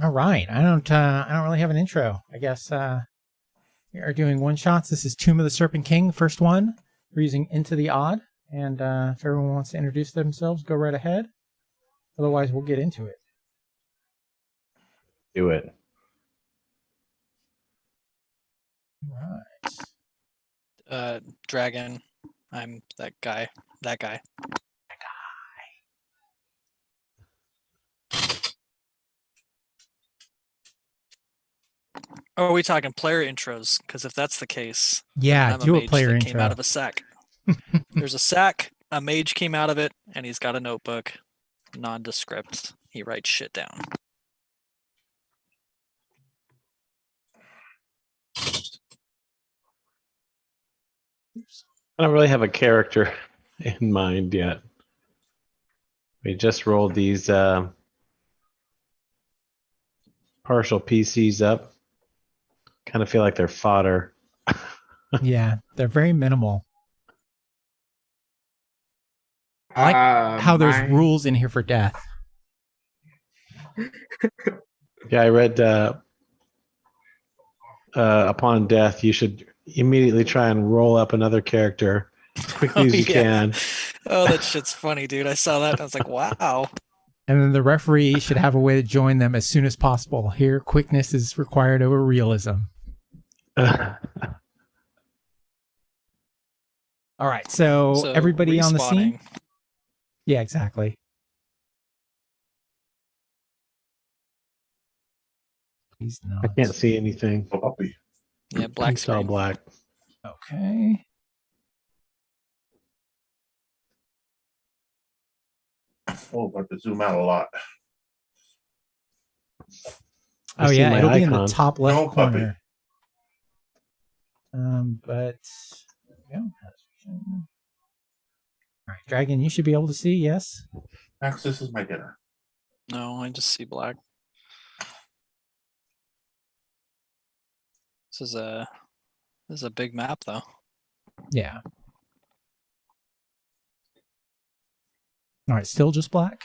All right. I don't really have an intro. I guess we are doing one shots. This is Tomb of the Serpent King, first one. We're using Into the Odd, and if everyone wants to introduce themselves, go right ahead. Otherwise, we'll get into it. Do it. All right. Dragon. I'm that guy. That guy. Oh, are we talking player intros? Because if that's the case, Yeah, I'm do a a mage player that intro. came out of a sack. There's a sack, a mage came out of it, and he's got a notebook, nondescript. He writes shit down. I don't really have a character in mind yet. We just rolled these partial PCs up. Kind of feel like they're fodder. Yeah, they're very minimal. I like how there's rules in here for death. Yeah, I read upon death, you should immediately try and roll up another character quickly as you can. Oh, that shit's funny, dude. I saw that and I was like, wow. And then the referee should have a way to join them as soon as possible. Here, quickness is required over realism. All right, so everybody on the scene? Yeah, exactly. He's not. I can't see anything. Yeah, black It's all black. Okay. Oh, but to zoom out a lot. Oh yeah, it'll be in the icon. top left No, corner. But yeah. All right, Dragon, you should be able to see. Yes. Max, this is my dinner. No, I just see black. This is a big map, though. Yeah. All right, still just black.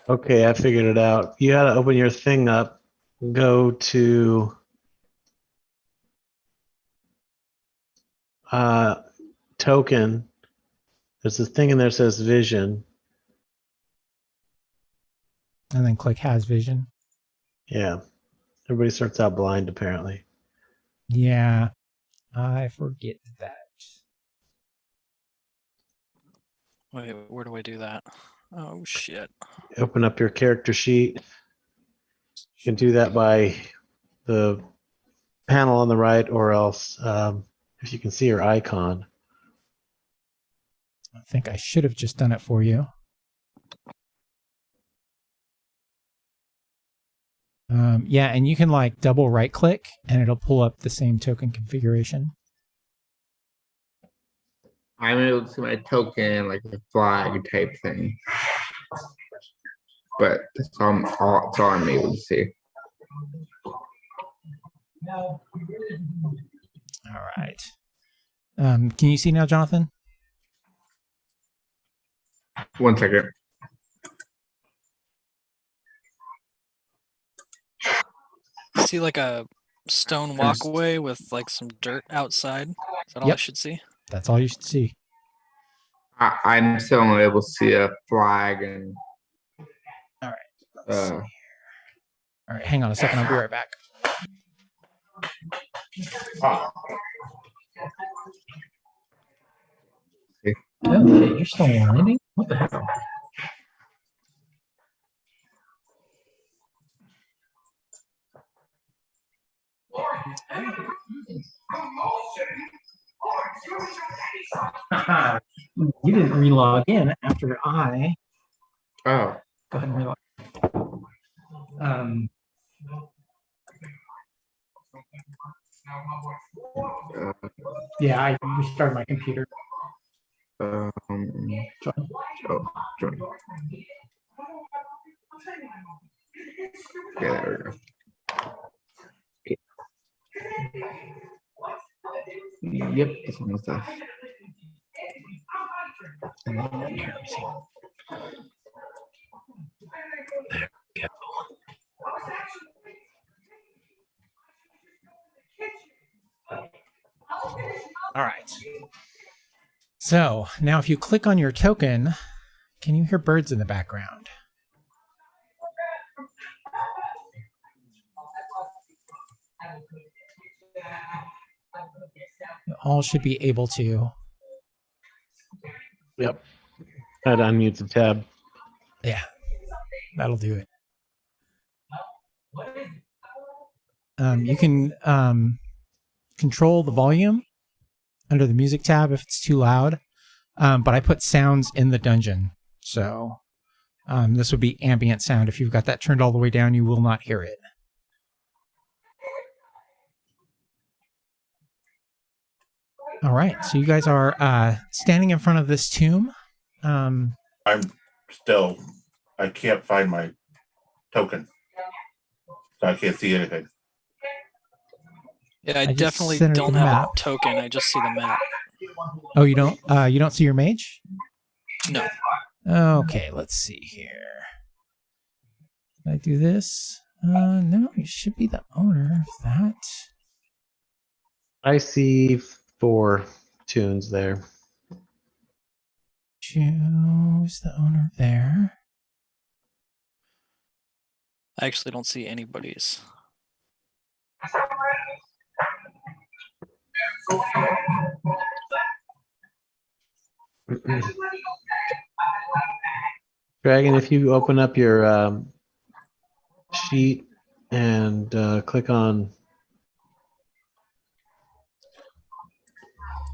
Okay, I figured it out. You got to open your thing up. Go to token. There's this thing in there that says vision. And then click has vision. Yeah. Everybody starts out blind, apparently. Yeah. I forget that. Wait, where do I do that? Oh, shit. Open up your character sheet. You can do that by the panel on the right, or else if you can see your icon. I think I should have just done it for you. Yeah, and you can like double right click and it'll pull up the same token configuration. I'm able to see my token like a flag type thing. But that's all I'm able to see. All right. Can you see now, Jonathan? 1 second. See like a stone walkway with like some dirt outside. Is that all I should see? That's all you should see. I'm still only able to see a flag and. All right. All right, hang on a second. I'll be right back. Okay, you're still winding? What the hell? You didn't relog in after I. Oh. Go ahead and relog. Yeah, I restarted my computer. Join. Okay, there we go. Yep, this one was the. There we go. All right. So now if you click on your token, can you hear birds in the background? You all should be able to. Yep. I'd unmute the tab. Yeah, that'll do it. You can control the volume under the music tab if it's too loud, but I put sounds in the dungeon, so this would be ambient sound. If you've got that turned all the way down, you will not hear it. All right, so you guys are standing in front of this tomb. I can't find my token. So I can't see anything. Yeah, I just definitely centered don't the have map. a token. I just see the map. Oh, you don't see your mage? No. Okay, let's see here. Can I do this? No, you should be the owner of that. I see 4 tunes there. Choose the owner there. I actually don't see anybody's. Dragon, if you open up your sheet and click on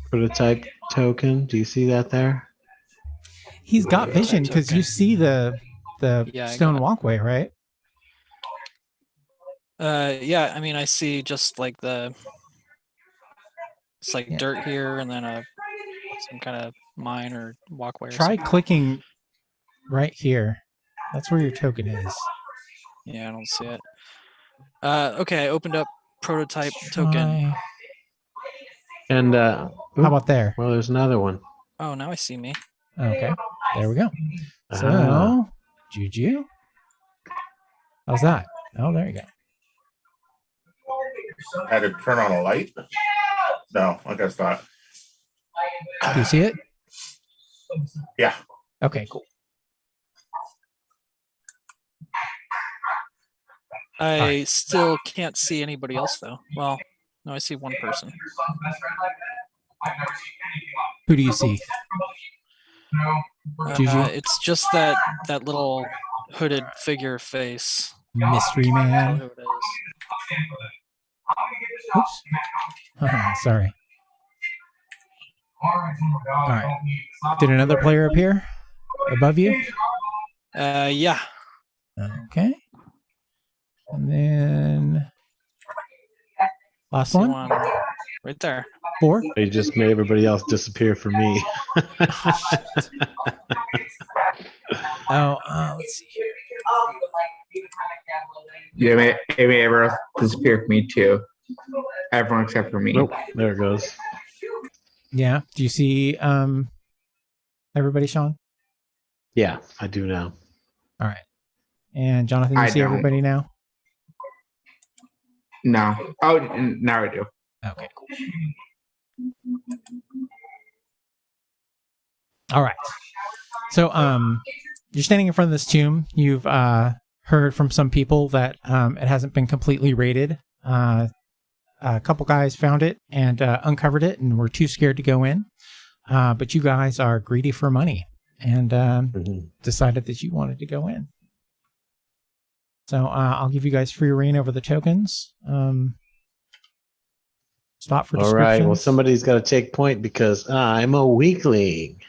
prototype token, do you see that there? He's got vision because you see the Yeah, I stone got it. walkway, right? Yeah, I mean, I see just like it's like Yeah. dirt here, and then some kind of mine or walkway. Or Try something. clicking right here. That's where your token is. Yeah, I don't see it. Okay, I opened up prototype token. Try- And How about there? well, there's another one. Oh, now I see me. Okay, there we go. So, Ah. Juju, how's that? Oh, there you go. I had to turn on a light. No, I guess not. Do you see it? Yeah. Okay, cool. I still can't see anybody else though. Well, no, I see one person. Who do you see? Juju? It's just that little hooded figure face. Mystery I don't know man. who it is. Oops. Sorry. All right. Did another player appear above you? Yeah. Okay. And then last See one. right there. 4. They just made everybody else disappear for me. Let's see here. Yeah, maybe everyone disappeared for me too. Everyone except for me. Nope, there it goes. Yeah. Do you see everybody, Sean? Yeah, I do now. All right. And Jonathan, you I see don't. everybody now? No. Oh, now I do. Okay, cool. All right. So, you're standing in front of this tomb. You've heard from some people that it hasn't been completely raided. A couple guys found it and uncovered it and were too scared to go in. But you guys are greedy for money and decided that you wanted to go in. So I'll give you guys free reign over the tokens. Spot for All descriptions. right, well, somebody's got to take point because I'm a weakling.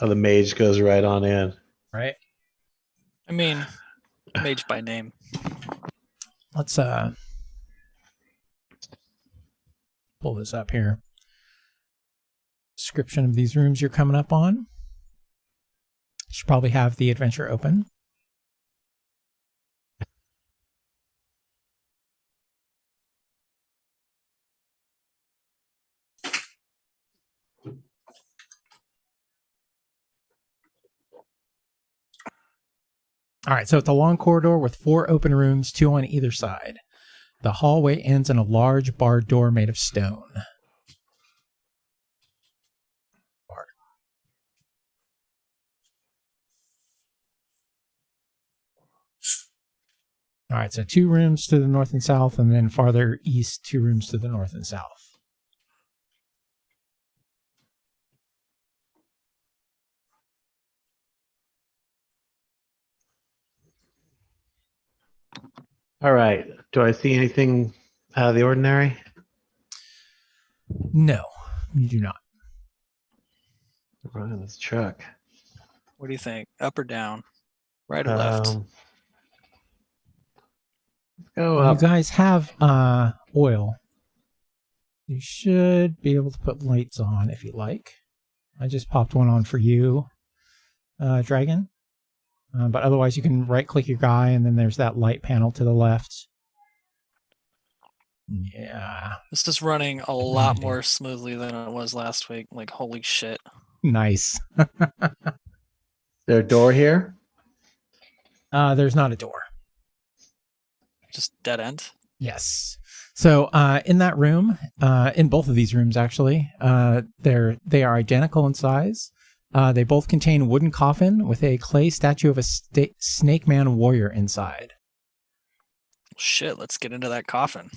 Oh, the mage goes right on in. Right. I mean, mage by name. Let's pull this up here. Description of these rooms you're coming up on. Should probably have the adventure open. All right, so it's a long corridor with 4 open rooms, 2 on either side. The hallway ends in a large barred door made of stone. All right, so 2 rooms to the north and south, and then farther east, 2 rooms to the north and south. All right. Do I see anything out of the ordinary? No, you do not. All right, let's check. What do you think? Up or down? Right or left? Let's go You up. guys have oil. You should be able to put lights on if you like. I just popped one on for you, Dragon. But otherwise, you can right-click your guy, and then there's that light panel to the left. Yeah. This is running a lot more smoothly than it was last week. Like, holy shit. Nice. Is there a door here? There's not a door. Just dead end. Yes. So in that room, in both of these rooms actually, they are identical in size. They both contain a wooden coffin with a clay statue of a snake man warrior inside. Shit, let's get into that coffin.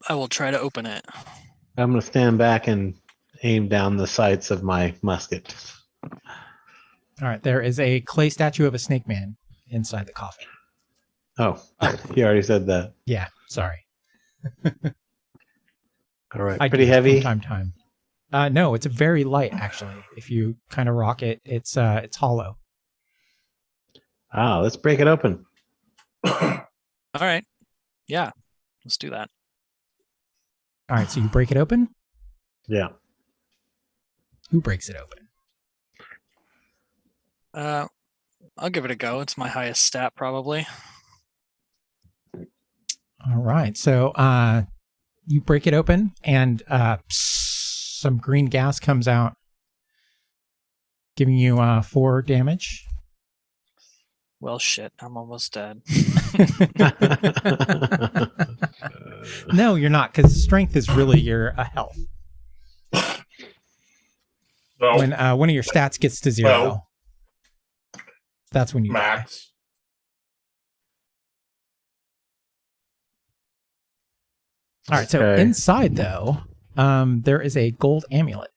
I will try to open it. I'm going to stand back and aim down the sights of my musket. All right, there is a clay statue of a snake man inside the coffin. Oh, you already said that. Yeah, sorry. All right. I Pretty do heavy? from time to time. No, it's very light actually. If you kind of rock it, it's hollow. Ah, let's break it open. All right. Yeah, let's do that. All right, so you break it open. Yeah. Who breaks it open? I'll give it a go. It's my highest stat, probably. All right, so you break it open, and some green gas comes out, giving you 4 damage. Well, shit, I'm almost dead. No, you're not, because strength is really your health. So, When one of your stats gets to 0, Well, that's when you die. Max. All right, so Okay. inside, though, there is a gold amulet.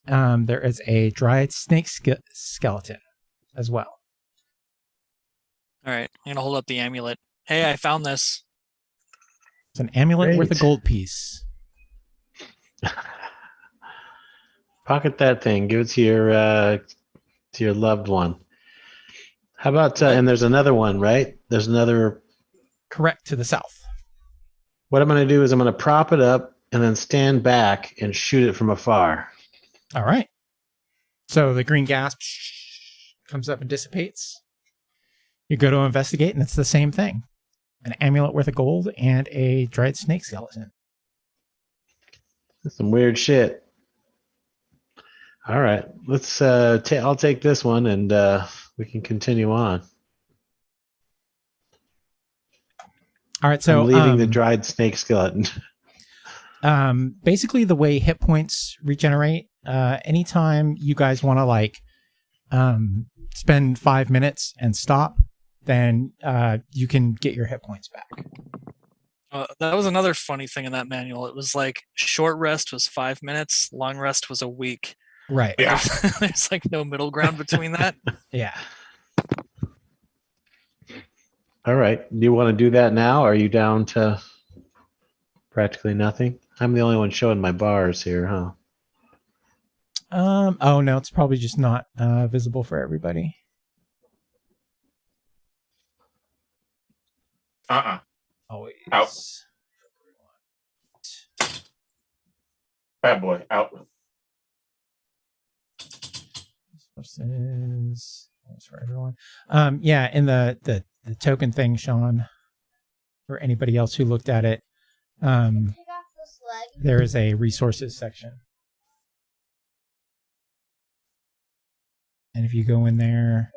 There is a dried snake skeleton as well. All right, I'm gonna hold up the amulet. Hey, I found this. It's an amulet worth a Great. gold piece. Pocket that thing. Give it to your loved one. How about and there's another one, right? There's another. Correct, to the south. What I'm going to do is I'm going to prop it up and then stand back and shoot it from afar. All right. So the green gas comes up and dissipates. You go to investigate, and it's the same thing. An amulet worth of gold and a dried snake skeleton. That's some weird shit. All right, let's. I'll take this one, and we can continue on. All right, so I'm leaving the dried snake skeleton. basically the way hit points regenerate, anytime you guys want to spend 5 minutes and stop, then you can get your hit points back. That was another funny thing in that manual. It was like short rest was 5 minutes, long rest was a week. Right. Yeah. There's like no middle ground between that. Yeah. All right, do you want to do that now? Or are you down to practically nothing? I'm the only one showing my bars here, huh? Oh no, it's probably just not visible for everybody. Always. Out. Bad boy. Out. Sources for everyone. Yeah, in the token thing, Sean, or anybody else who looked at it, there is a resources section. And if you go in there,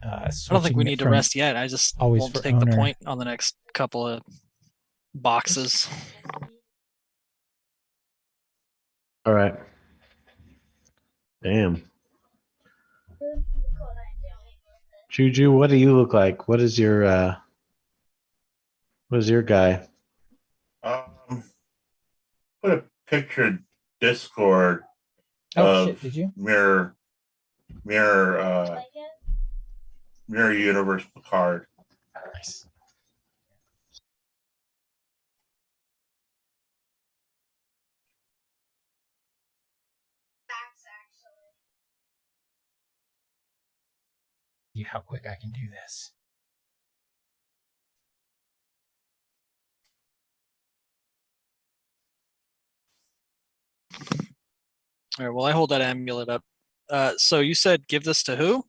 I don't think we need to rest yet. I just always won't for take owner. the point on the next couple of boxes. All right. Damn. Juju, what do you look like? What is your guy? Put a picture in Discord Oh of shit! Did you? mirror universe Picard. Nice. See how quick I can do this. All right, well, I hold that amulet up. So you said give this to who?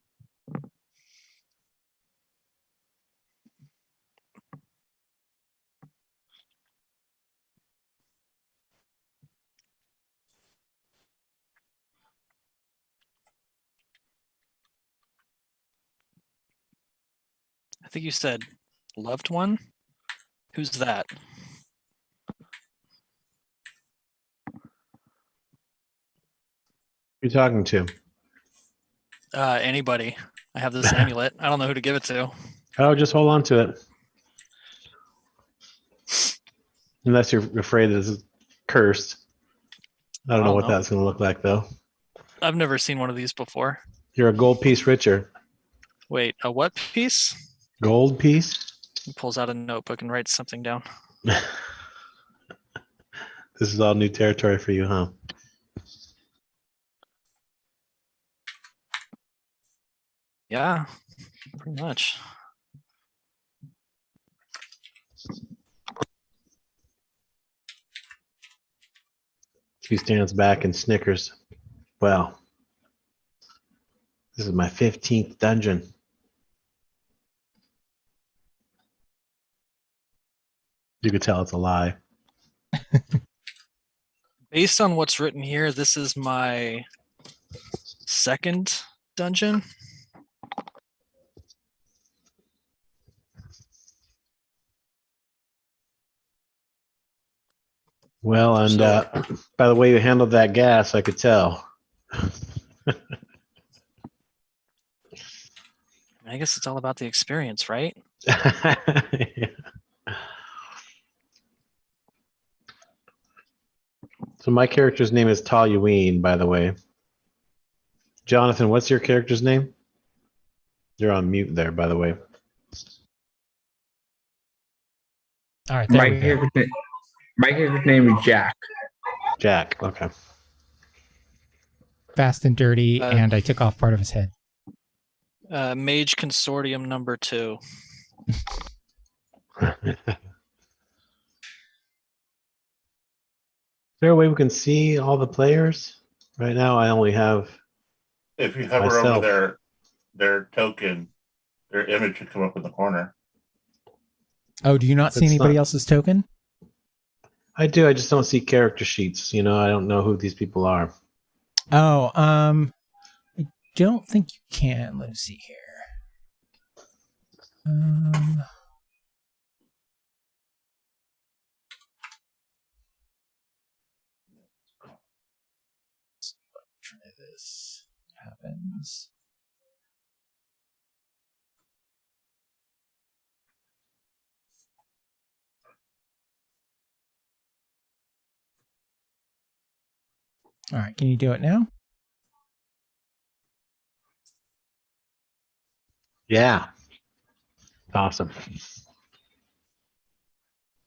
I think you said loved one. Who's that? Who you talking to? Anybody. I have this amulet. I don't know who to give it to. Oh, just hold on to it. Unless you're afraid it's cursed. I don't know what that's going to look like, though. I've never seen one of these before. You're a gold piece richer. Wait, a what piece? Gold piece? He pulls out a notebook and writes something down. This is all new territory for you, huh? Yeah, pretty much. He stands back and snickers. Well, this is my 15th dungeon. You could tell it's a lie. Based on what's written here, this is my second dungeon. Well, and by the way you handled that gas, I could tell. I guess it's all about the experience, right? Yeah. So my character's name is Taluine, by the way. Jonathan, what's your character's name? You're on mute there, by the way. All right, there My we go. character's name is Jack. Jack, okay. Fast and dirty, and I took off part of his head. Mage Consortium number 2. Is there a way we can see all the players? Right now, I only have. If you hover Myself. over their token, their image should come up in the corner. Oh, do you not see It's anybody not- else's token? I do. I just don't see character sheets. You know, I don't know who these people are. Oh, I don't think you can. Let's see here. Try this. Happens. All right, can you do it now? Yeah. Awesome.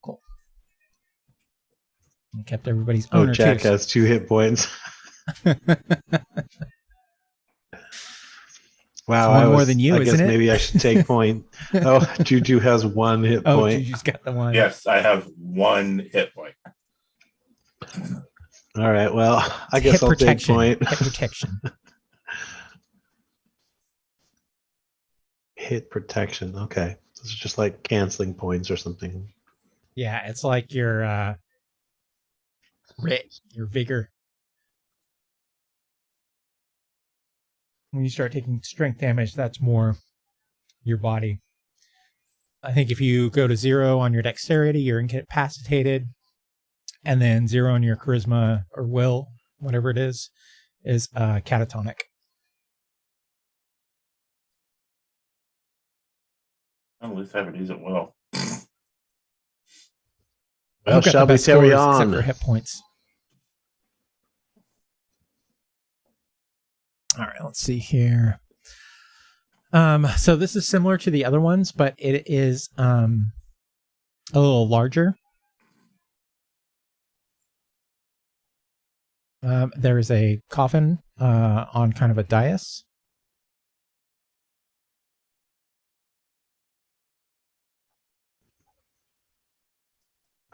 Cool. And kept everybody's Oh, owner Jack too. has 2 hit points. Wow, It's one more than you, I guess isn't it? maybe I should take point. Oh, Juju has 1 hit Oh, point. Juju's got the one. Yes, I have 1 hit point. All right, well, I guess Hit I'll take protection. point. Hit protection. Hit protection. Okay. This is just like canceling points or something. Yeah, it's like your writ, your vigor. When you start taking strength damage, that's more your body. I think if you go to 0 on your dexterity, you're incapacitated, and then 0 on your charisma or will, whatever it is catatonic. At least have it isn't well. Well, Who got shall the we best carry scores on? except for hit points? All right, let's see here. So this is similar to the other ones, but it is a little larger. There is a coffin on kind of a dais.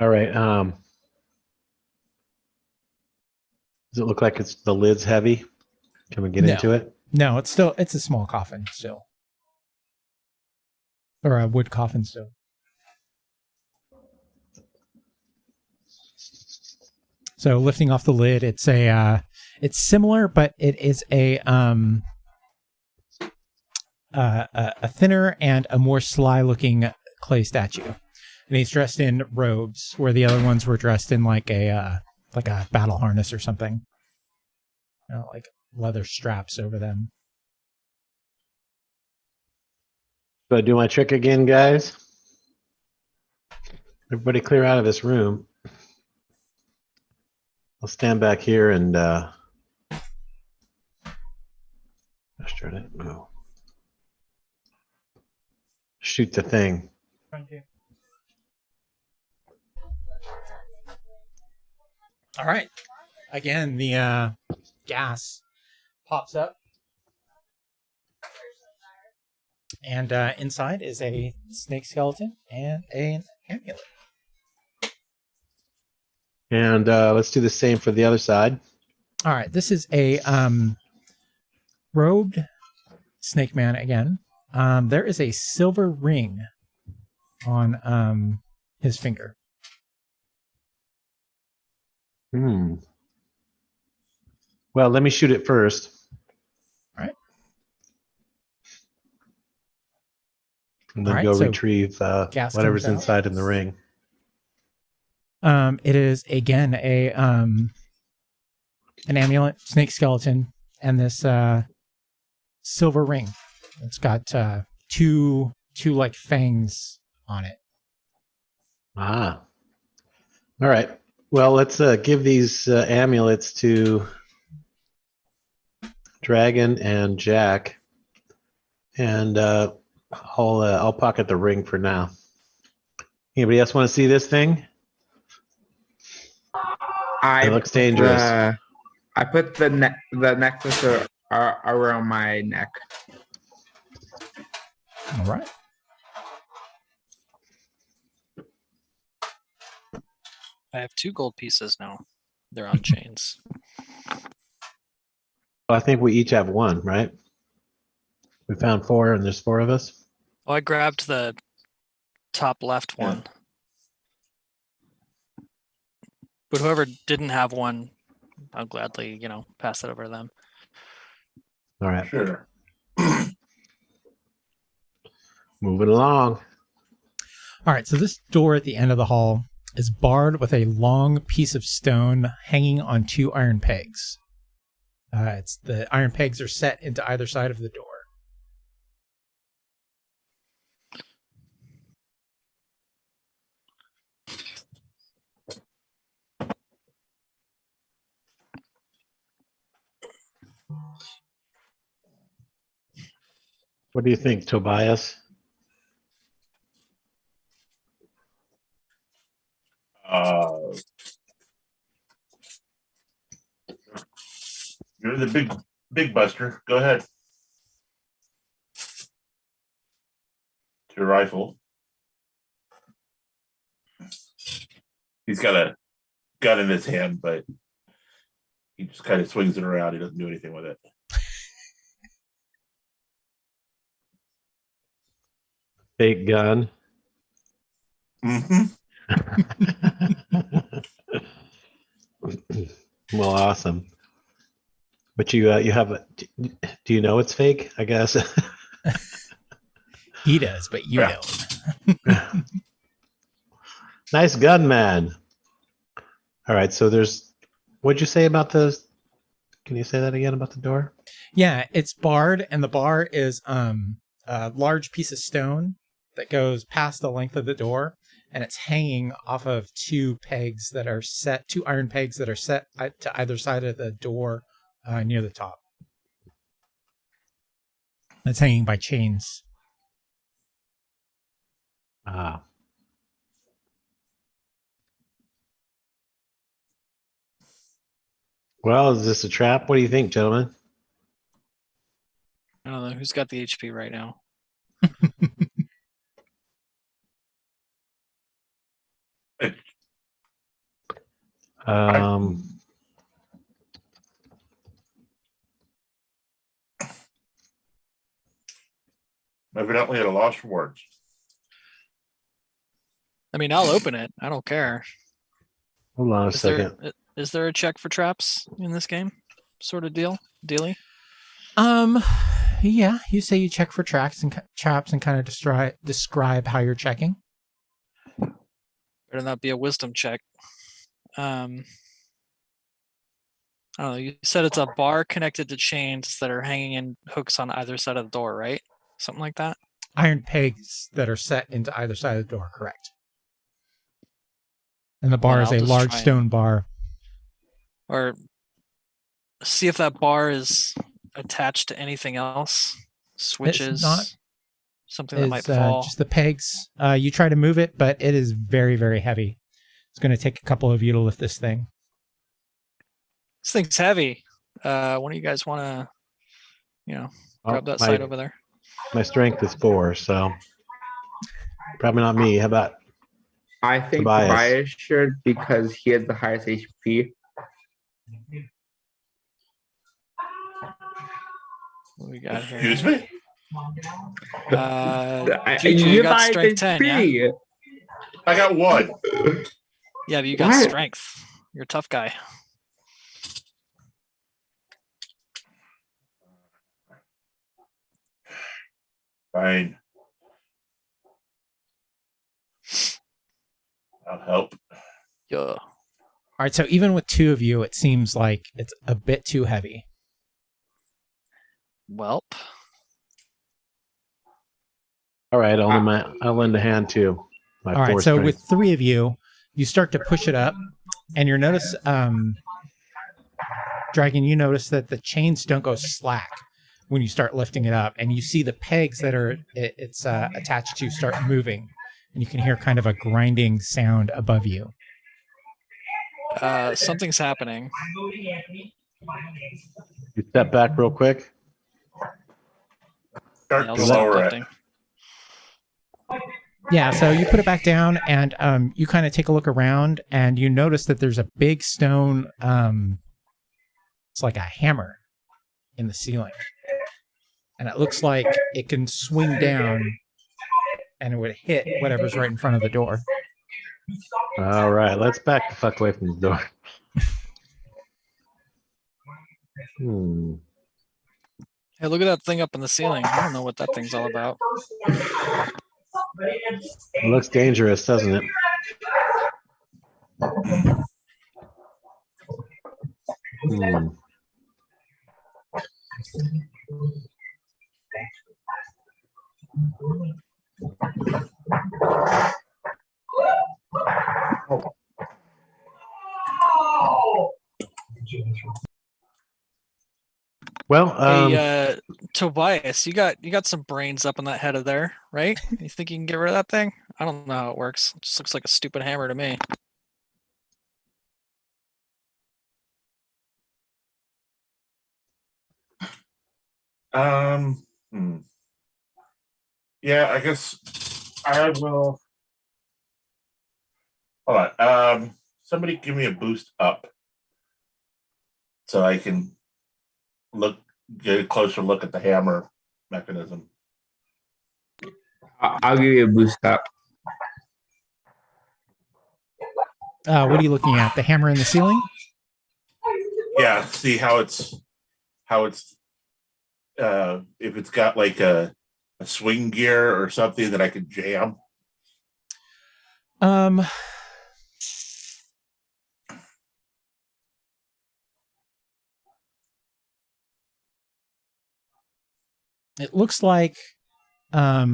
All right. Does it look like the lid's heavy? Can we get into it? No, it's a small coffin still. Or a wood coffin still. So lifting off the lid, it's similar, but it is a thinner and a more sly looking clay statue. And he's dressed in robes, where the other ones were dressed in like a battle harness or something. Like leather straps over them. So I do my trick again, guys. Everybody clear out of this room. I'll stand back here and gosh darn it. No. Shoot the thing. Thank you. All right. Again, the gas pops up. And inside is a snake skeleton and an amulet. And let's do the same for the other side. All right. This is a robed snake man again. There is a silver ring on his finger. Well, let me shoot it first. All right. And then All right, go so retrieve gas whatever's comes out. inside in the ring. It is again an amulet, snake skeleton, and this silver ring. It's got two like fangs on it. Ah. All right. Well, let's give these amulets to Dragon and Jack, and I'll pocket the ring for now. Anybody else want to see this thing? It looks dangerous. I put the necklace around my neck. All right. I have 2 gold pieces now. They're on chains. I think we each have 1, right? We found 4, and there's 4 of us. Oh, I grabbed the top left one. But whoever didn't have one, I'll gladly, pass it over to them. All right. Sure. Moving along. All right. So this door at the end of the hall is barred with a long piece of stone hanging on 2 iron pegs. The iron pegs are set into either side of the door. What do you think, Tobias? You're the big buster. Go ahead. Your rifle. He's got a gun in his hand, but he just kind of swings it around. He doesn't do anything with it. Fake gun. Mm-hmm. Well, awesome. But you have do you know it's fake? I guess. He does, but you Yeah. don't. Nice gun, man. All right, so what'd you say about the? Can you say that again about the door? Yeah, it's barred, and the bar is a large piece of stone that goes past the length of the door, and it's hanging off of two iron pegs that are set to either side of the door near the top. It's hanging by chains. Ah. Well, is this a trap? What do you think, gentlemen? I don't know who's got the HP right now. Um, Evidently at a loss for words. I mean, I'll open it. I don't care. hold on a Is second. is there a check for traps in this game? Sort of dealy? Yeah, you say you check for traps and kind of describe how you're checking. Better not be a wisdom check. I don't know. You said it's a bar connected to chains that are hanging in hooks on either side of the door, right? Something like that. Iron pegs that are set into either side of the door, correct. And the bar Yeah, is I'll a just large try and- stone bar. Or see if that bar is attached to anything else. Switches. not. Something that might It's fall. just the pegs. You try to move it, but it is very, very heavy. It's going to take a couple of you to lift this thing. This thing's heavy. One of you guys want to, grab that side over there? My strength is 4, so probably not me. How about? I think Tobias. Tobias should because he has the highest HP. What we got here? Excuse me? Juju, you got highest strength 10, yeah? HP. I got 1. Yeah, but you got What? strength. You're a tough guy. Fine. I'll help. Yeah. All right, so even with 2 of you, it seems like it's a bit too heavy. Welp. All right, I'll lend a hand too. My All right, 4 so strength. with 3 of you, you start to push it up, and you notice, Dragon, you notice that the chains don't go slack when you start lifting it up, and you see the pegs that it's attached to start moving, and you can hear kind of a grinding sound above you. Something's happening. You step back real quick. Start I'll to stop lower it. lifting. Yeah, so you put it back down, and you kind of take a look around, and you notice that there's a big stone, it's like a hammer in the ceiling. And it looks like it can swing down, and it would hit whatever's right in front of the door. All right, let's back the fuck away from the door. Hey, look at that thing up in the ceiling. I don't know what that thing's all about. It looks dangerous, doesn't it? Well, Hey, Tobias, you got some brains up in that head of there, right? You think you can get rid of that thing? I don't know how it works. It just looks like a stupid hammer to me. Yeah, I guess I will. Hold on. Somebody give me a boost up so I can get a closer look at the hammer mechanism. I'll give you a boost up. What are you looking at? The hammer in the ceiling? Yeah, see how it's if it's got like a a swing gear or something that I could jam? It looks like Or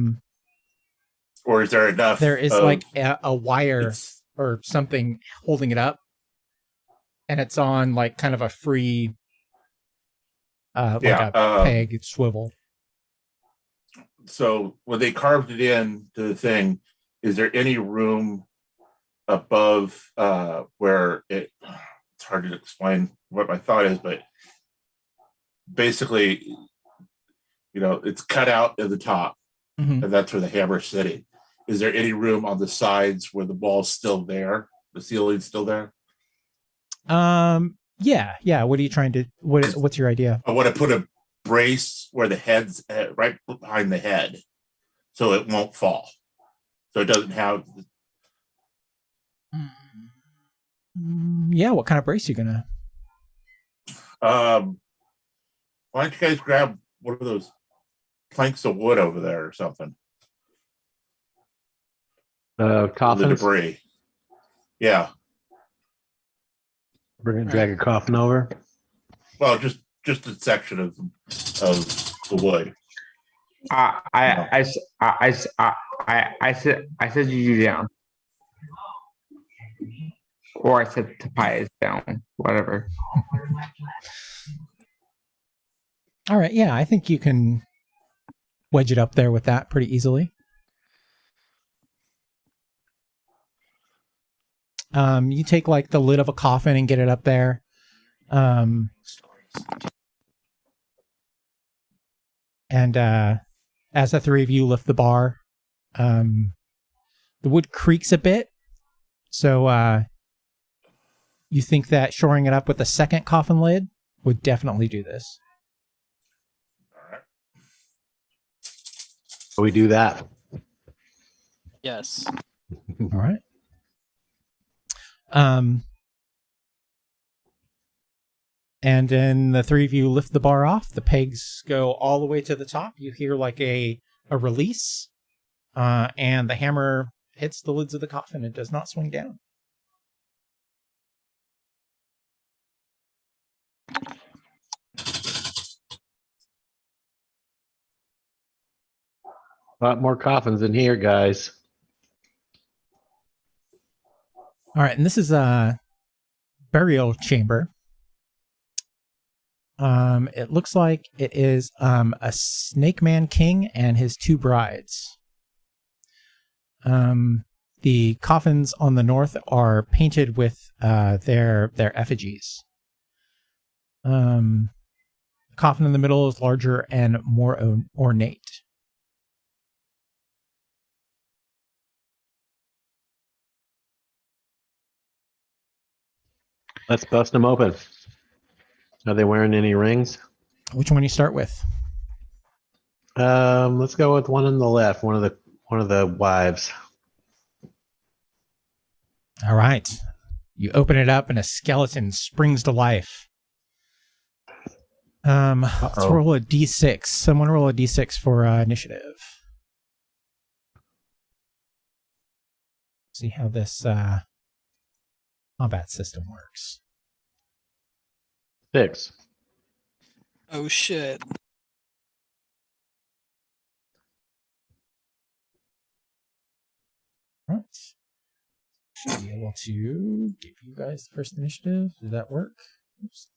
is there enough? there is of- like a wire it's- or something holding it up, and it's on like kind of a free, like Yeah, a peg swivel. So when they carved it in to the thing, is there any room above where it's hard to explain what my thought is, but basically, it's cut out at the top, Mhm. and that's where the hammer's sitting. Is there any room on the sides where the wall's still there, the ceiling's still there? Yeah. What are you trying to? What's your idea? I want to put a brace where the head's right behind the head, so it won't fall. So it doesn't have. Yeah. What kind of brace you gonna? Why don't you guys grab one of those planks of wood over there or something? The Coffins. debris. Yeah. Drag a coffin over. Well, just a section of the wood. I said you do down, or I said Tobias down, whatever. All right. Yeah, I think you can wedge it up there with that pretty easily. You take like the lid of a coffin and get it up there. And as the three of you lift the bar, the wood creaks a bit. So you think that shoring it up with a second coffin lid would definitely do this. All right. So we do that. Yes. All right. And then the three of you lift the bar off. The pegs go all the way to the top. You hear like a release, and the hammer hits the lids of the coffin. It does not swing down. A lot more coffins in here, guys. All right, and this is a burial chamber. It looks like it is a Snake Man King and his two brides. The coffins on the north are painted with their effigies. The coffin in the middle is larger and more ornate. Let's bust them open. Are they wearing any rings? Which one you start with? Let's go with one on the left. One of the wives. All right. You open it up and a skeleton springs to life. Let's roll a d6. Someone roll a d6 for initiative. See how this combat system works. 6. Oh shit. All right. Should be able to give you guys the first initiative. Does that work? Oops.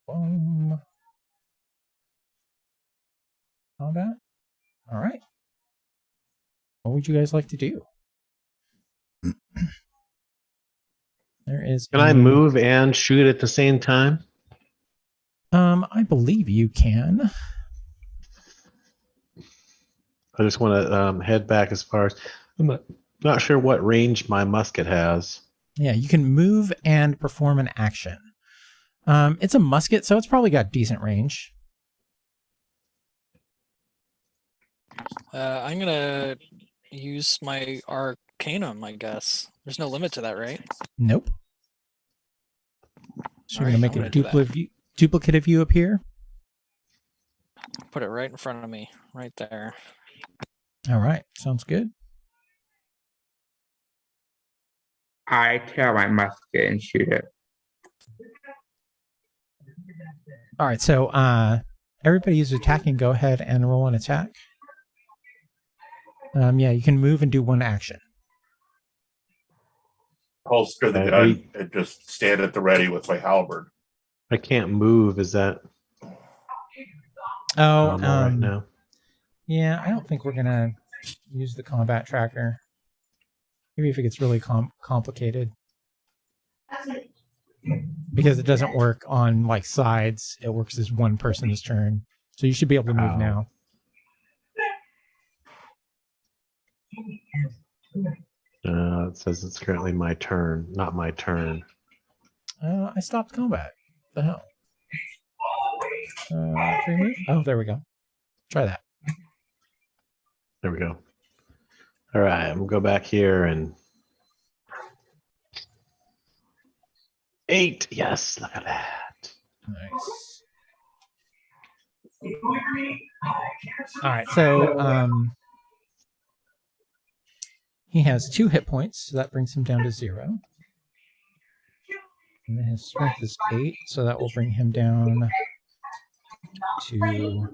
Boom. Combat. All right. What would you guys like to do? There is. Can I move and shoot at the same time? I believe you can. I just want to head back as far as I'm not sure what range my musket has. Yeah, you can move and perform an action. It's a musket, so it's probably got decent range. I'm gonna use my Arcanum, I guess. There's no limit to that, right? Nope. So you're Alright, going to I'm make a gonna do that. duplicate of you appear. Put it right in front of me, right there. All right, sounds good. I tear my musket and shoot it. All right, so everybody who's attacking, go ahead and roll an attack. Yeah, you can move and do one action. Holster the gun and just stand at the ready with my halberd. I can't move. Is that? Oh, I'm all right now. Yeah, I don't think we're gonna use the combat tracker. Maybe if it gets really complicated, because it doesn't work on like sides. It works as one person's turn, so you should be able to move now. It says it's currently my turn, not my turn. I stopped combat. The hell? Free move? Oh, there we go. Try that. There we go. All right, I'm gonna go back here and 8. Yes, look at that. Nice. All right, so he has 2 hit points, so that brings him down to 0. And then his strength is 8, so that will bring him down to 2.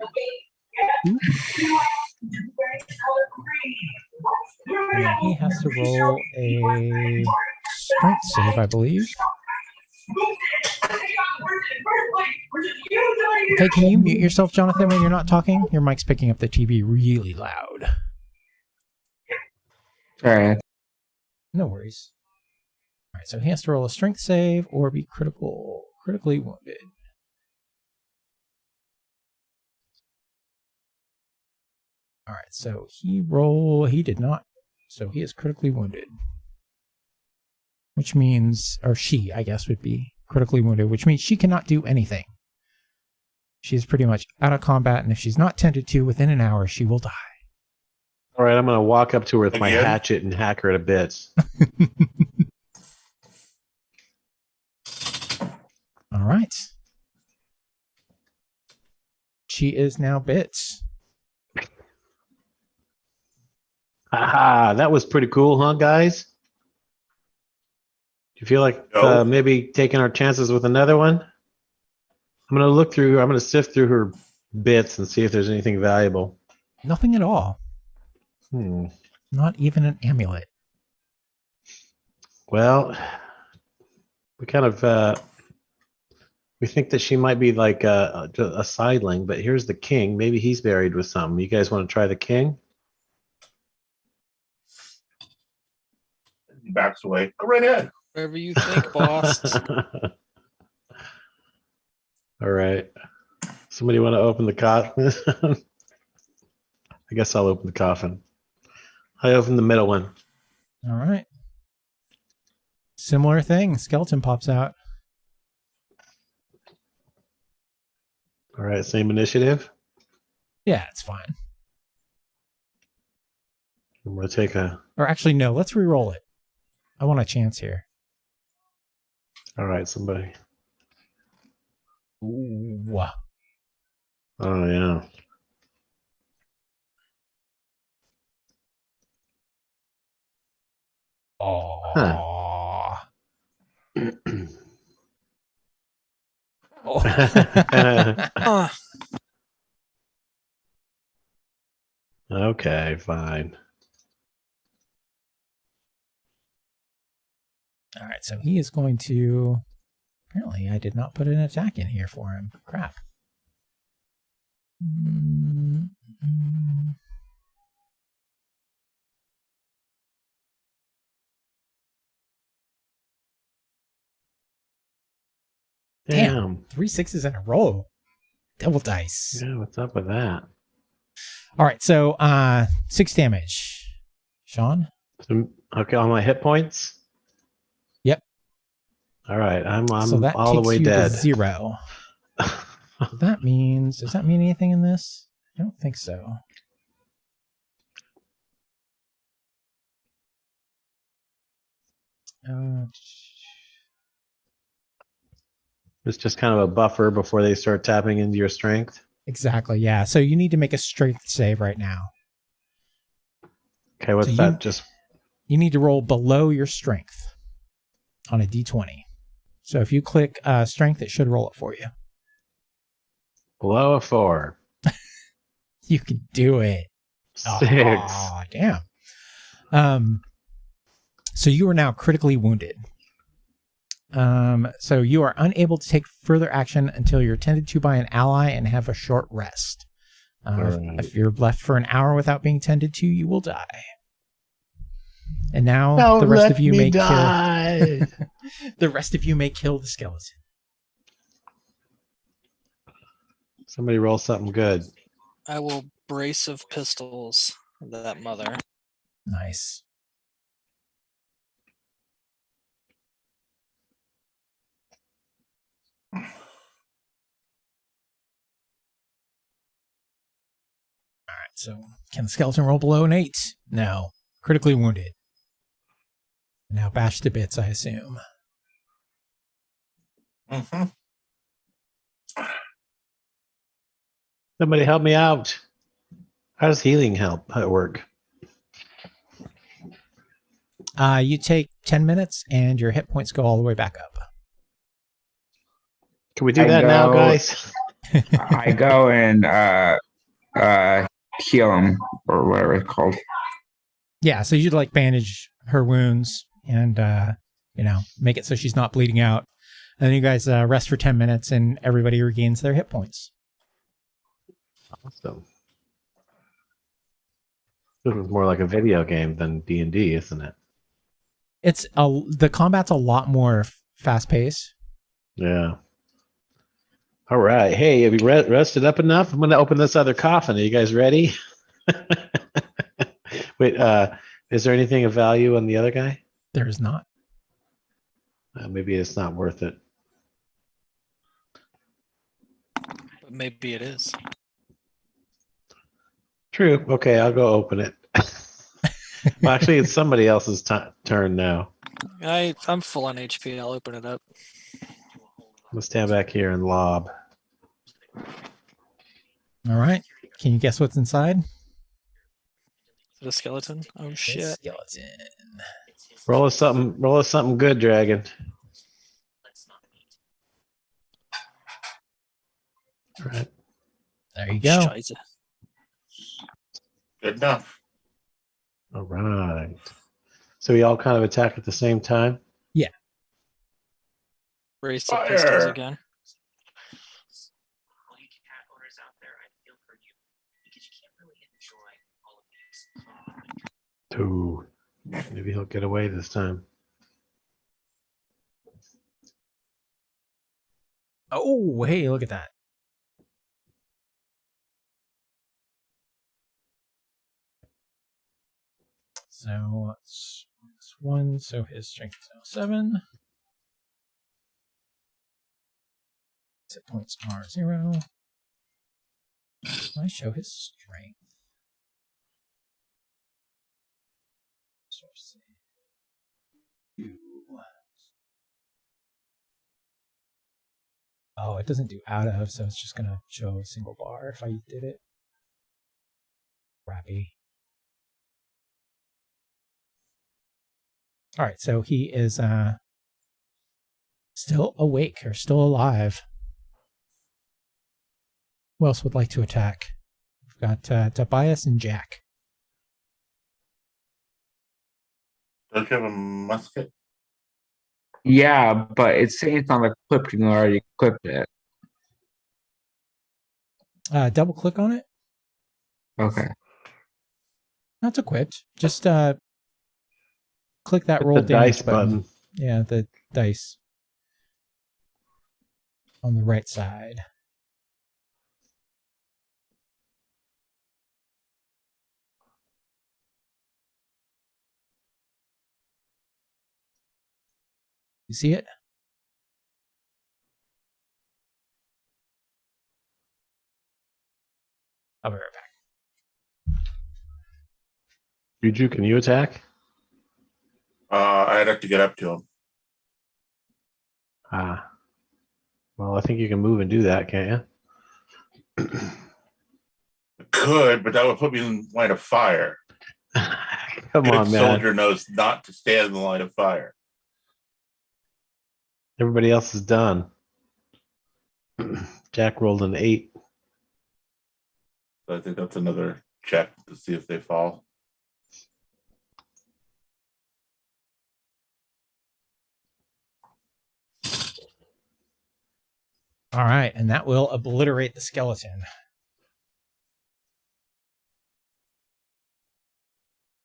And he has to roll a strength save, I believe. Okay, can you mute yourself, Jonathan, when you're not talking? Your mic's picking up the TV really loud. Sorry. No worries. All right, so he has to roll a strength save or be critically wounded. All right, so he did not. So he is critically wounded. Which means, or she, I guess, would be critically wounded, which means she cannot do anything. She's pretty much out of combat, and if she's not tended to within an hour, she will die. All right, I'm gonna walk up to her with my Again? hatchet and hack her to bits. All right. She is now bits. Haha, that was pretty cool, huh, guys? Do you feel like No. maybe taking our chances with another one? I'm gonna sift through her bits and see if there's anything valuable. Nothing at all. Not even an amulet. Well, we kind of we think that she might be like a sideling, but here's the king. Maybe he's buried with something. You guys want to try the king? He backs away. Go right ahead. Whatever you think, boss. All right. Somebody want to open the coffin? I guess I'll open the coffin. I open the middle one. All right. Similar thing. Skeleton pops out. All right, same initiative. Yeah, it's fine. I'm gonna take a. Or actually, no. Let's re-roll it. I want a chance here. All right, somebody. Ooh. Oh yeah. Oh. Huh. Okay, fine. All right, so he is going to. Apparently, I did not put an attack in here for him. Crap. Damn. 3 6s in a row. Double dice. Yeah, what's up with that? All right, so 6 damage. Sean? Okay, on my hit points. Yep. All right, I'm So that all the takes way you dead. to 0. That means, does that mean anything in this? I don't think so. It's just kind of a buffer before they start tapping into your strength. Exactly. Yeah. So you need to make a strength save right now. Okay, what's So that? Just You need to roll below your strength on a d20. So if you click strength, it should roll it for you. below a 4. You can do it. 6. Oh, damn. So you are now critically wounded. So you are unable to take further action until you're tended to by an ally and have a short rest. Right. If you're left for an hour without being tended to, you will die. And now the rest of you may die. kill. The rest of you may kill the skeleton. Somebody roll something good. I will brace of pistols that mother. Nice. Alright, so can the skeleton roll below an 8? No. Critically wounded. Now bashed to bits, I assume. Mm-hmm. Somebody help me out. How does healing help? How it work? You take 10 minutes and your hit points go all the way back up. Can we do I that now, go- guys? I go and heal him or whatever it's called. Yeah, so you'd like bandage her wounds and, make it so she's not bleeding out. And then you guys rest for 10 minutes and everybody regains their hit points. Awesome. This is more like a video game than D&D, isn't it? The combat's a lot more fast paced. Yeah. All right. Hey, have you rested up enough? I'm going to open this other coffin. Are you guys ready? Wait, is there anything of value on the other guy? There is not. Maybe it's not worth it. But maybe it is. True. Okay, I'll go open it. Well, actually, it's somebody else's turn now. I'm full on HP. I'll open it up. Let's stand back here and lob. All right. Can you guess what's inside? Is it a skeleton? Oh It's shit. skeleton. Roll us something good, dragon. All right. There you go. Scheiße. Good enough. All right. So we all kind of attack at the same time? Brace of pistols Fire! again. All you cat owners out there, I feel for you because you can't really enjoy all of these. 2. Maybe he'll get away this time. Oh, hey, look at that. So that's -1, so his strength is now 7. Hit points are 0. Can I show his strength? Source save. 2. Oh, it doesn't do out of, so it's just gonna show a single bar if I did it. Crappy. Alright, so he is still awake or still alive. Who else would like to attack? We've got Tobias and Jack. Don't you have a musket? Yeah, but it's saying it's not equipped and you already equipped it. Double click on it. Okay. That's equipped. Just click that Hit roll the damage dice button. Yeah, the dice on the right side. You see it? I'll be right back. Juju, can you attack? I'd have to get up to him. Well, I think you can move and do that, can't you? Could, but that would put me in line of fire. Come Good on, man. soldier knows not to stand in the line of fire. Everybody else is done. Jack rolled an 8. So I think that's another check to see if they fall. All right, and that will obliterate the skeleton.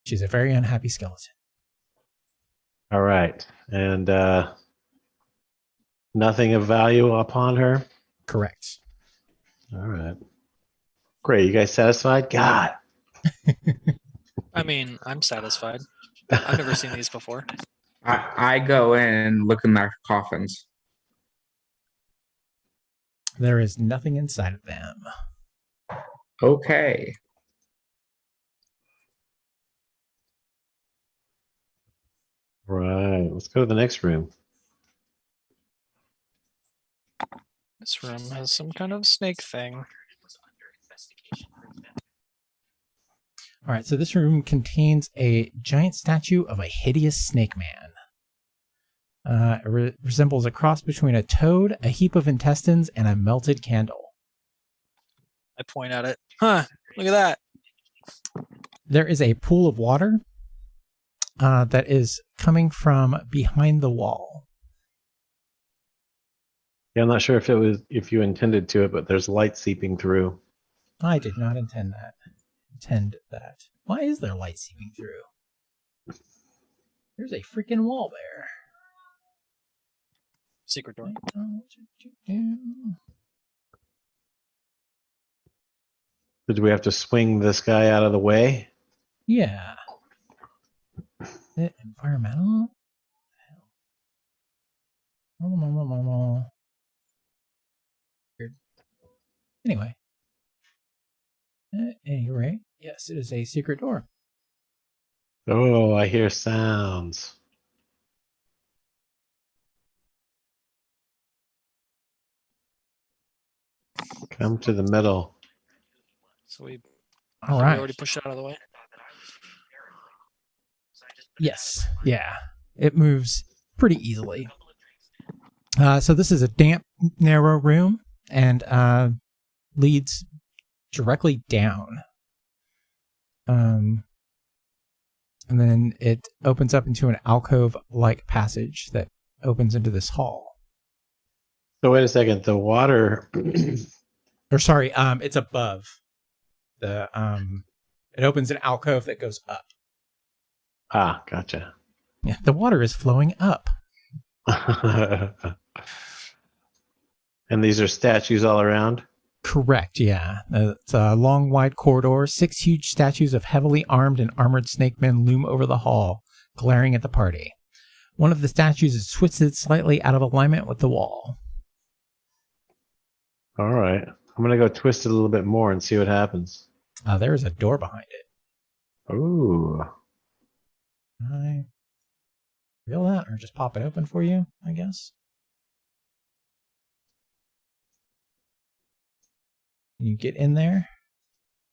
She's a very unhappy skeleton. All right. And nothing of value upon her? Correct. All right. Great. You guys satisfied? God. I mean, I'm satisfied. I've never seen these before. I go in and look in their coffins. There is nothing inside of them. Okay. Right. Let's go to the next room. This room has some kind of snake thing. Was under investigation for theft. All right, so this room contains a giant statue of a hideous snake man. It resembles a cross between a toad, a heap of intestines, and a melted candle. I point at it. Huh, look at that. There is a pool of water that is coming from behind the wall. Yeah, I'm not sure if you intended to it, but there's light seeping through. I did not intend that. Why is there light seeping through? There's a freaking wall there. Secret door. Did we have to swing this guy out of the way? Yeah. Environmental? Weird. Anyway. At any rate, yes, it is a secret door. Oh, I hear sounds. Come to the middle. So we All we right. already pushed it out of the way. Yes. Yeah. It moves pretty easily. So this is a damp, narrow room and leads directly down. And then it opens up into an alcove-like passage that opens into this hall. So wait a second. The water. Or sorry, it's above. It opens an alcove that goes up. Ah, gotcha. Yeah, the water is flowing up. And these are statues all around? Correct, yeah. It's a long, wide corridor. 6 huge statues of heavily armed and armored snake men loom over the hall, glaring at the party. One of the statues is twisted slightly out of alignment with the wall. All right. I'm going to go twist it a little bit more and see what happens. There's a door behind it. Ooh. Can I reveal that or just pop it open for you, I guess? Can you get in there?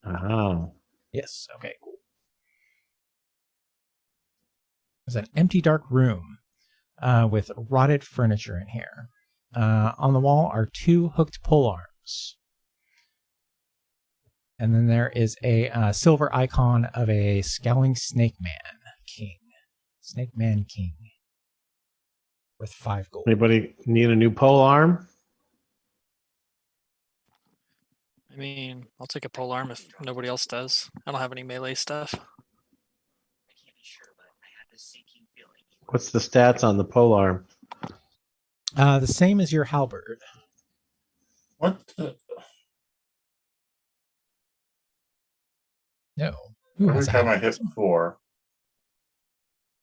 Oh. Yes. Okay, cool. There's an empty, dark room with rotted furniture in here. On the wall are 2 hooked polearms. And then there is a silver icon of a scowling snake man king. Snake man king. Worth 5 gold. Anybody need a new pole arm? I mean, I'll take a pole arm if nobody else does. I don't have any melee stuff. I can't be sure, but I had this sinking feeling. What's the stats on the pole arm? The same as your halberd. What? The? No. Who Every has a time I halberd? hit 4,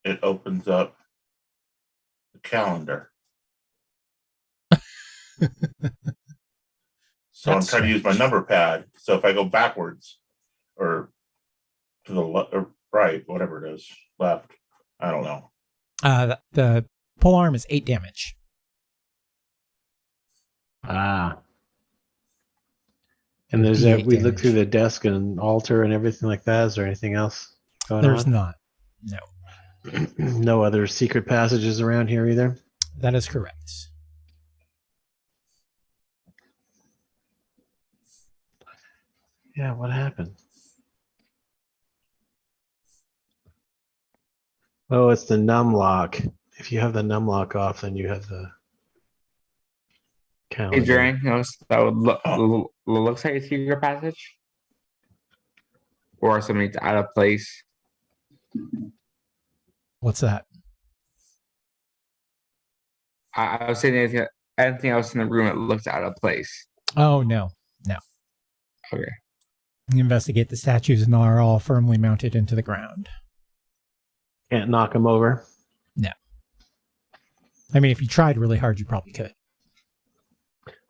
it opens up the calendar. So That's I'm trying to use my strange. number pad. So if I go backwards or to the or right, whatever it is, left, I don't know. The polearm is 8 damage. And there's D8 we look through damage. the desk and altar and everything like that. Is there anything else going There's on? not. No, No other secret passages around here either? that is correct. Yeah, what happened? Oh, it's the num lock. If you have the num lock off, then you have the calendar. Is there anything else that would looks like a secret passage? Or something's out of place? What's that? I was saying anything else in the room that looks out of place. Oh, no. Okay. You investigate the statues and are all firmly mounted into the ground. Can't knock them over. I mean, if you tried really hard, you probably could.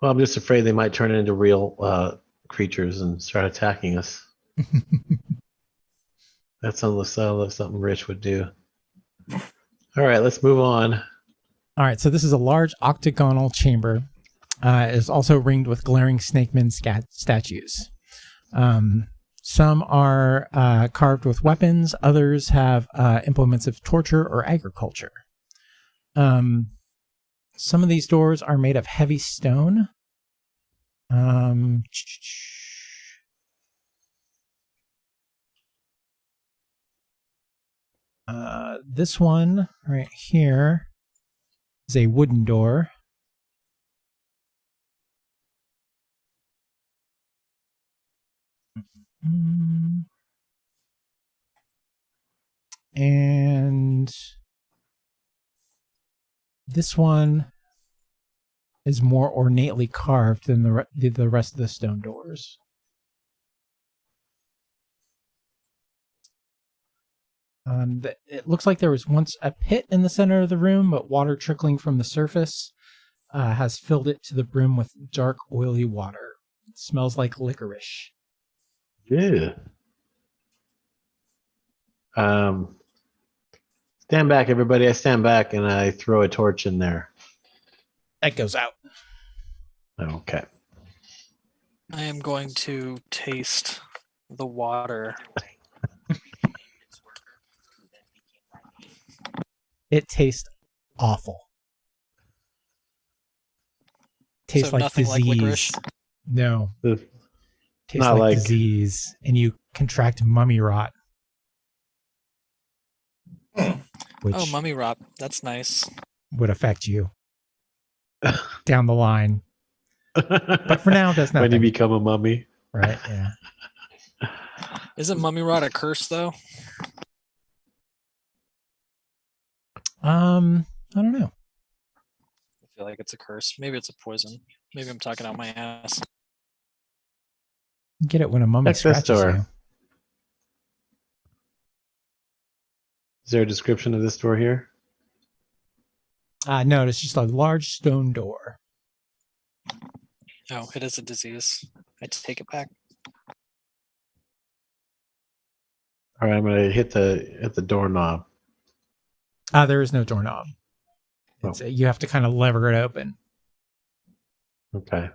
Well, I'm just afraid they might turn into real creatures and start attacking us. That's something Rich would do. All right, let's move on. All right, so this is a large octagonal chamber. It is also ringed with glaring snakemen statues. Some are carved with weapons. Others have implements of torture or agriculture. Some of these doors are made of heavy stone. This one right here is a wooden door. And this one is more ornately carved than the rest of the stone doors. It looks like there was once a pit in the center of the room, but water trickling from the surface has filled it to the brim with dark, oily water. It smells like licorice. Yeah. Stand back, everybody. I stand back and I throw a torch in there. That goes out. Okay. I am going to taste the water. It tastes awful. Tastes So like nothing like licorice? disease. No. The- Tastes Not like like- disease, and you contract mummy rot. Which Oh, mummy rot. That's nice. would affect you down the line. But for now, does when you nothing. become a mummy. Right, yeah. Isn't mummy rot a curse, though? I don't know. I feel like it's a curse. Maybe it's a poison. Maybe I'm talking out my ass. You get it when a mummy Check this scratches door. you. Is there a description of this door here? No, it's just a large stone door. Oh, it is a disease. I take it back. All right, I'm gonna hit the doorknob. There is no doorknob. It's, you have to kind of lever it open. Okay.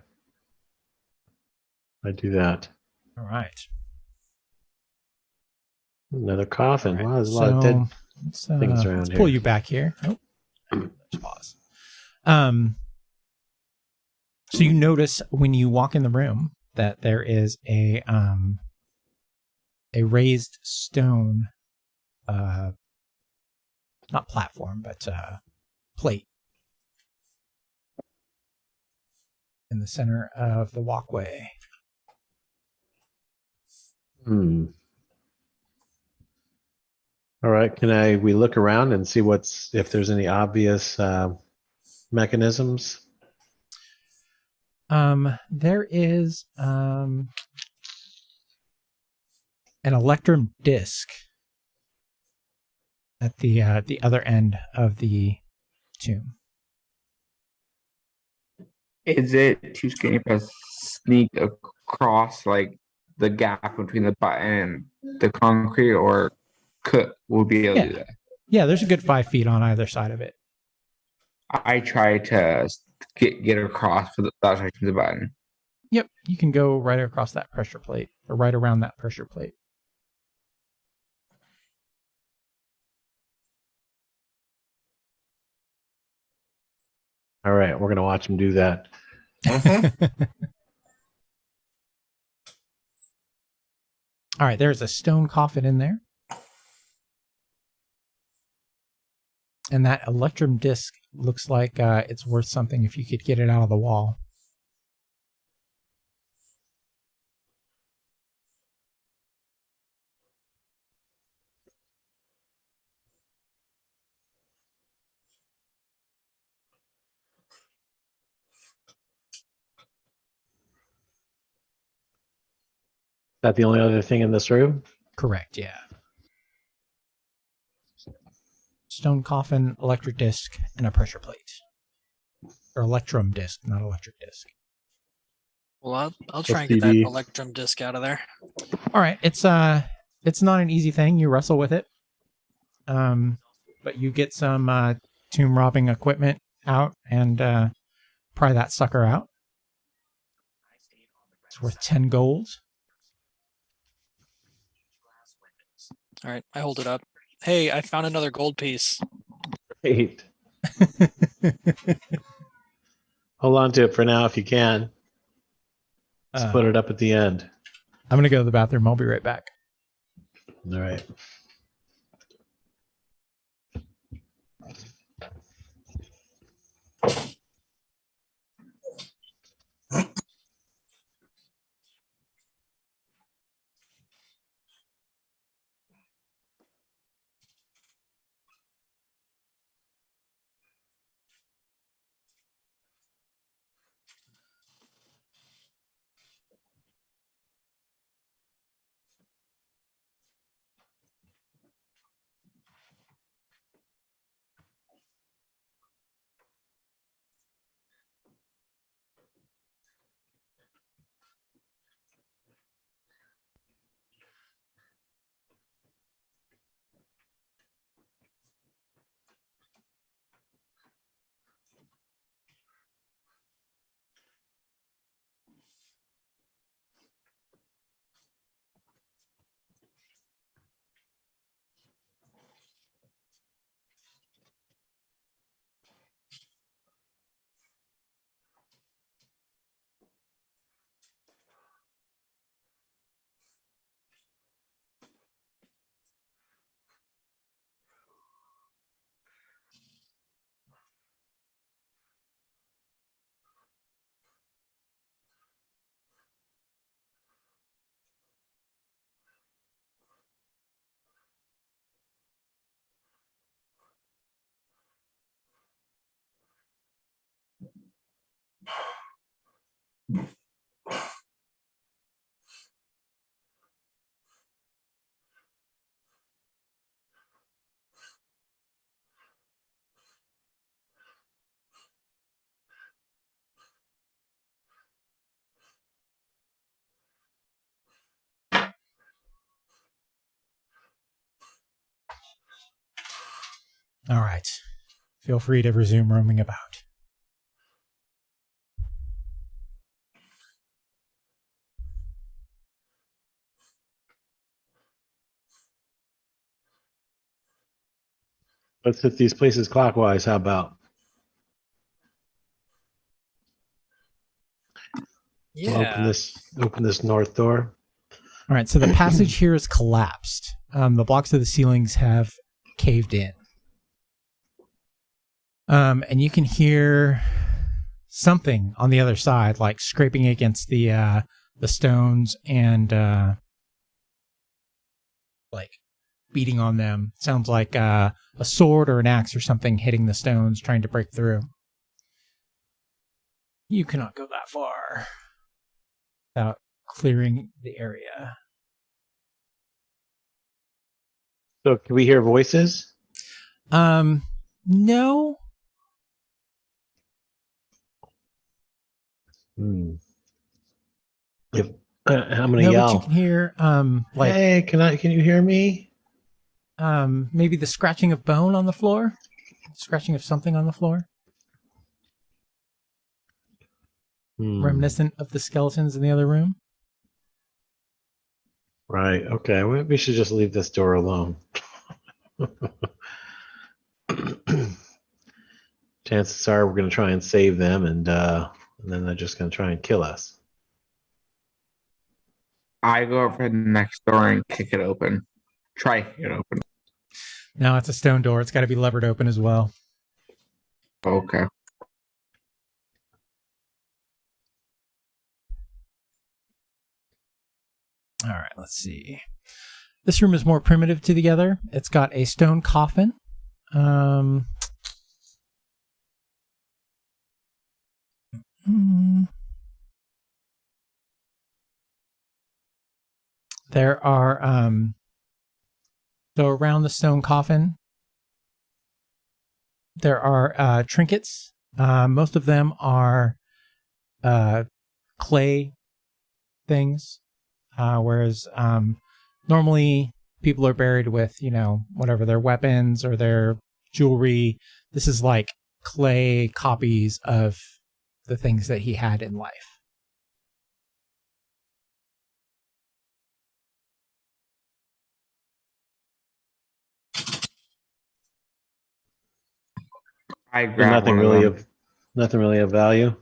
I do that. All right. Another coffin. All right, Wow, there's a lot of dead let's, things around let's here. pull you back here. Oh, let's pause. So you notice when you walk in the room that there is a raised stone, not platform, but plate in the center of the walkway. Hmm. All right. We look around and see if there's any obvious mechanisms? There is an electrum disc at the other end of the tomb. Is it too skinny for us to sneak across like the gap between the button and the concrete, or we'll be able to do that? Yeah, there's a good 5 feet on either side of it. I try to get across without touching the button. Yep, you can go right across that pressure plate, or right around that pressure plate. All right, we're gonna watch him do that. Mhm. All right, there's a stone coffin in there. And that electrum disc looks like it's worth something if you could get it out of the wall. Is that the only other thing in this room? Correct, yeah. Stone coffin, electric disc, and a pressure plate. Or electrum disc, not electric disc. Well, I'll try and get that electrum disc out of there. All right, it's not an easy thing. You wrestle with it, but you get some tomb robbing equipment out and pry that sucker out. It's worth 10 gold. All right, I hold it up. Hey, I found another gold piece. Great. Hold on to it for now if you can. Split it up at the end. I'm gonna go to the bathroom. I'll be right back. All right. All right. Feel free to resume roaming about. Let's hit these places clockwise. How about? We'll open this north door. All right, so the passage here is collapsed. The blocks of the ceilings have caved in. And you can hear something on the other side, like scraping against the stones and like beating on them. Sounds like a sword or an axe or something hitting the stones, trying to break through. You cannot go that far without clearing the area. So can we hear voices? No. If I'm gonna No, yell. but you can hear like Hey, can you hear me? maybe the scratching of bone on the floor, scratching of something on the floor. reminiscent of the skeletons in the other room. Right. Okay. We should just leave this door alone. Chances are we're going to try and save them, and then they're just going to try and kill us. I go over to the next door and kick it open. Try to kick it open. No, it's a stone door. It's got to be levered open as well. Okay. All right, let's see. This room is more primitive to the other. It's got a stone coffin. There are so around the stone coffin there are trinkets. Most of them are clay things, whereas normally people are buried with, whatever their weapons or their jewelry. This is like clay copies of the things that he had in life. I And grab nothing one really of them. nothing really of value.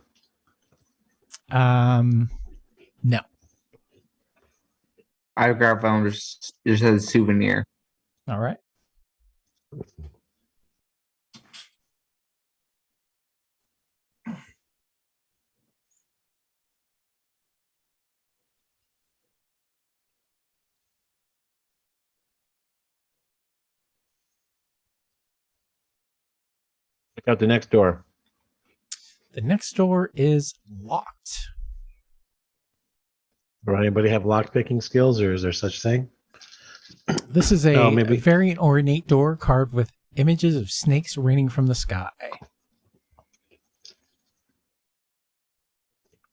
No. I grab one just as a souvenir. All right. Check out the next door. The next door is locked. Does anybody have lock picking skills, or is there such thing? This is a Oh, maybe. very ornate door carved with images of snakes raining from the sky.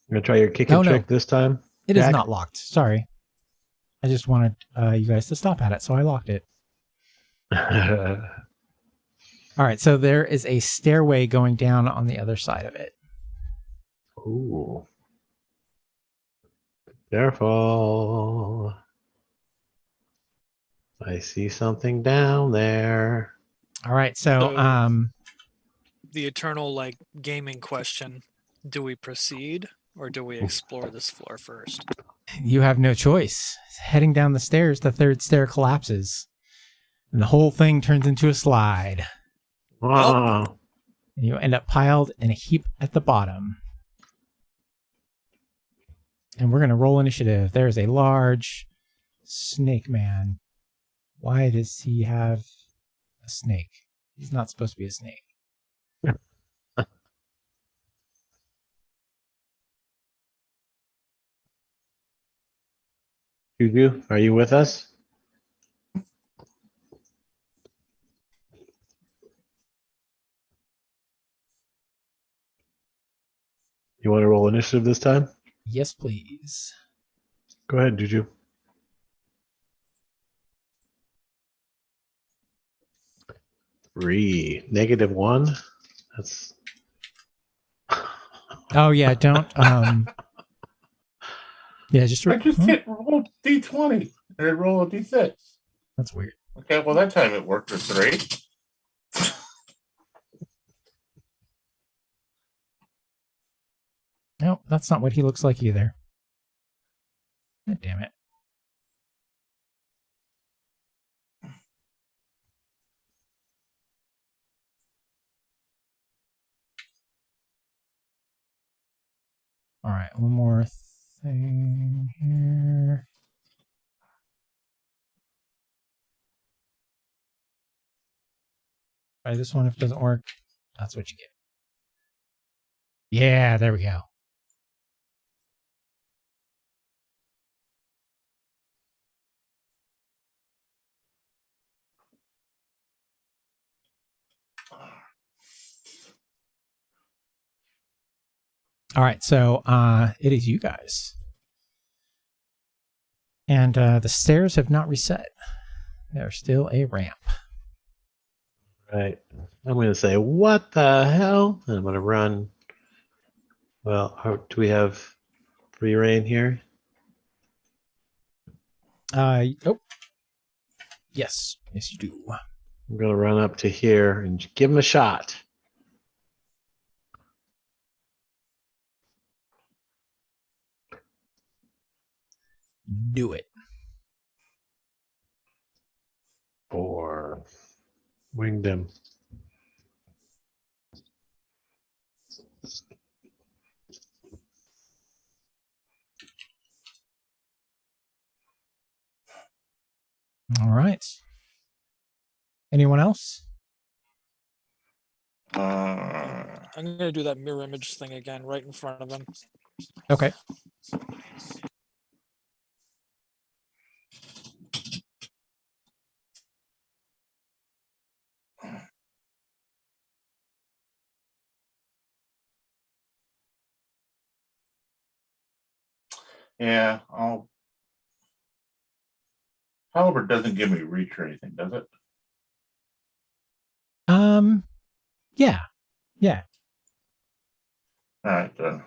You gonna try your kicking Oh, no. trick this time? It is Jack? not locked. Sorry. I just wanted you guys to stop at it, so I locked it. All right, so there is a stairway going down on the other side of it. Ooh. Careful. I see something down there. All right, so So- The eternal gaming question: do we proceed or do we explore this floor first? you have no choice. Heading down the stairs, the third stair collapses, and the whole thing turns into a slide. Wow. And you end up piled in a heap at the bottom. And we're going to roll initiative. There's a large snake man. Why does he have a snake? He's not supposed to be a snake. Juju, are you with us? You want to roll initiative this time? Yes, please. Go ahead, Juju. -1. That's Oh, yeah, don't... yeah, just... I just hit roll D20 and I roll a D6. That's weird. Okay, well that time it worked for 3. No, that's not what he looks like either. God damn it. All right, one more thing here. Try this one. If it doesn't work, that's what you get. Yeah, there we go. All right, so it is you guys. And the stairs have not reset. They're still a ramp. right. I'm going to say, what the hell? And I'm going to run Well, do we have free reign here? Oh. Yes. Yes, you do. I'm going to run up to here and give him a shot. Do it. 4. Winged him. All right. Anyone else? I'm gonna do that mirror image thing again, right in front of him. Okay. Yeah, I'll. Halberd doesn't give me reach or anything, does it? Yeah. Yeah. All right, then.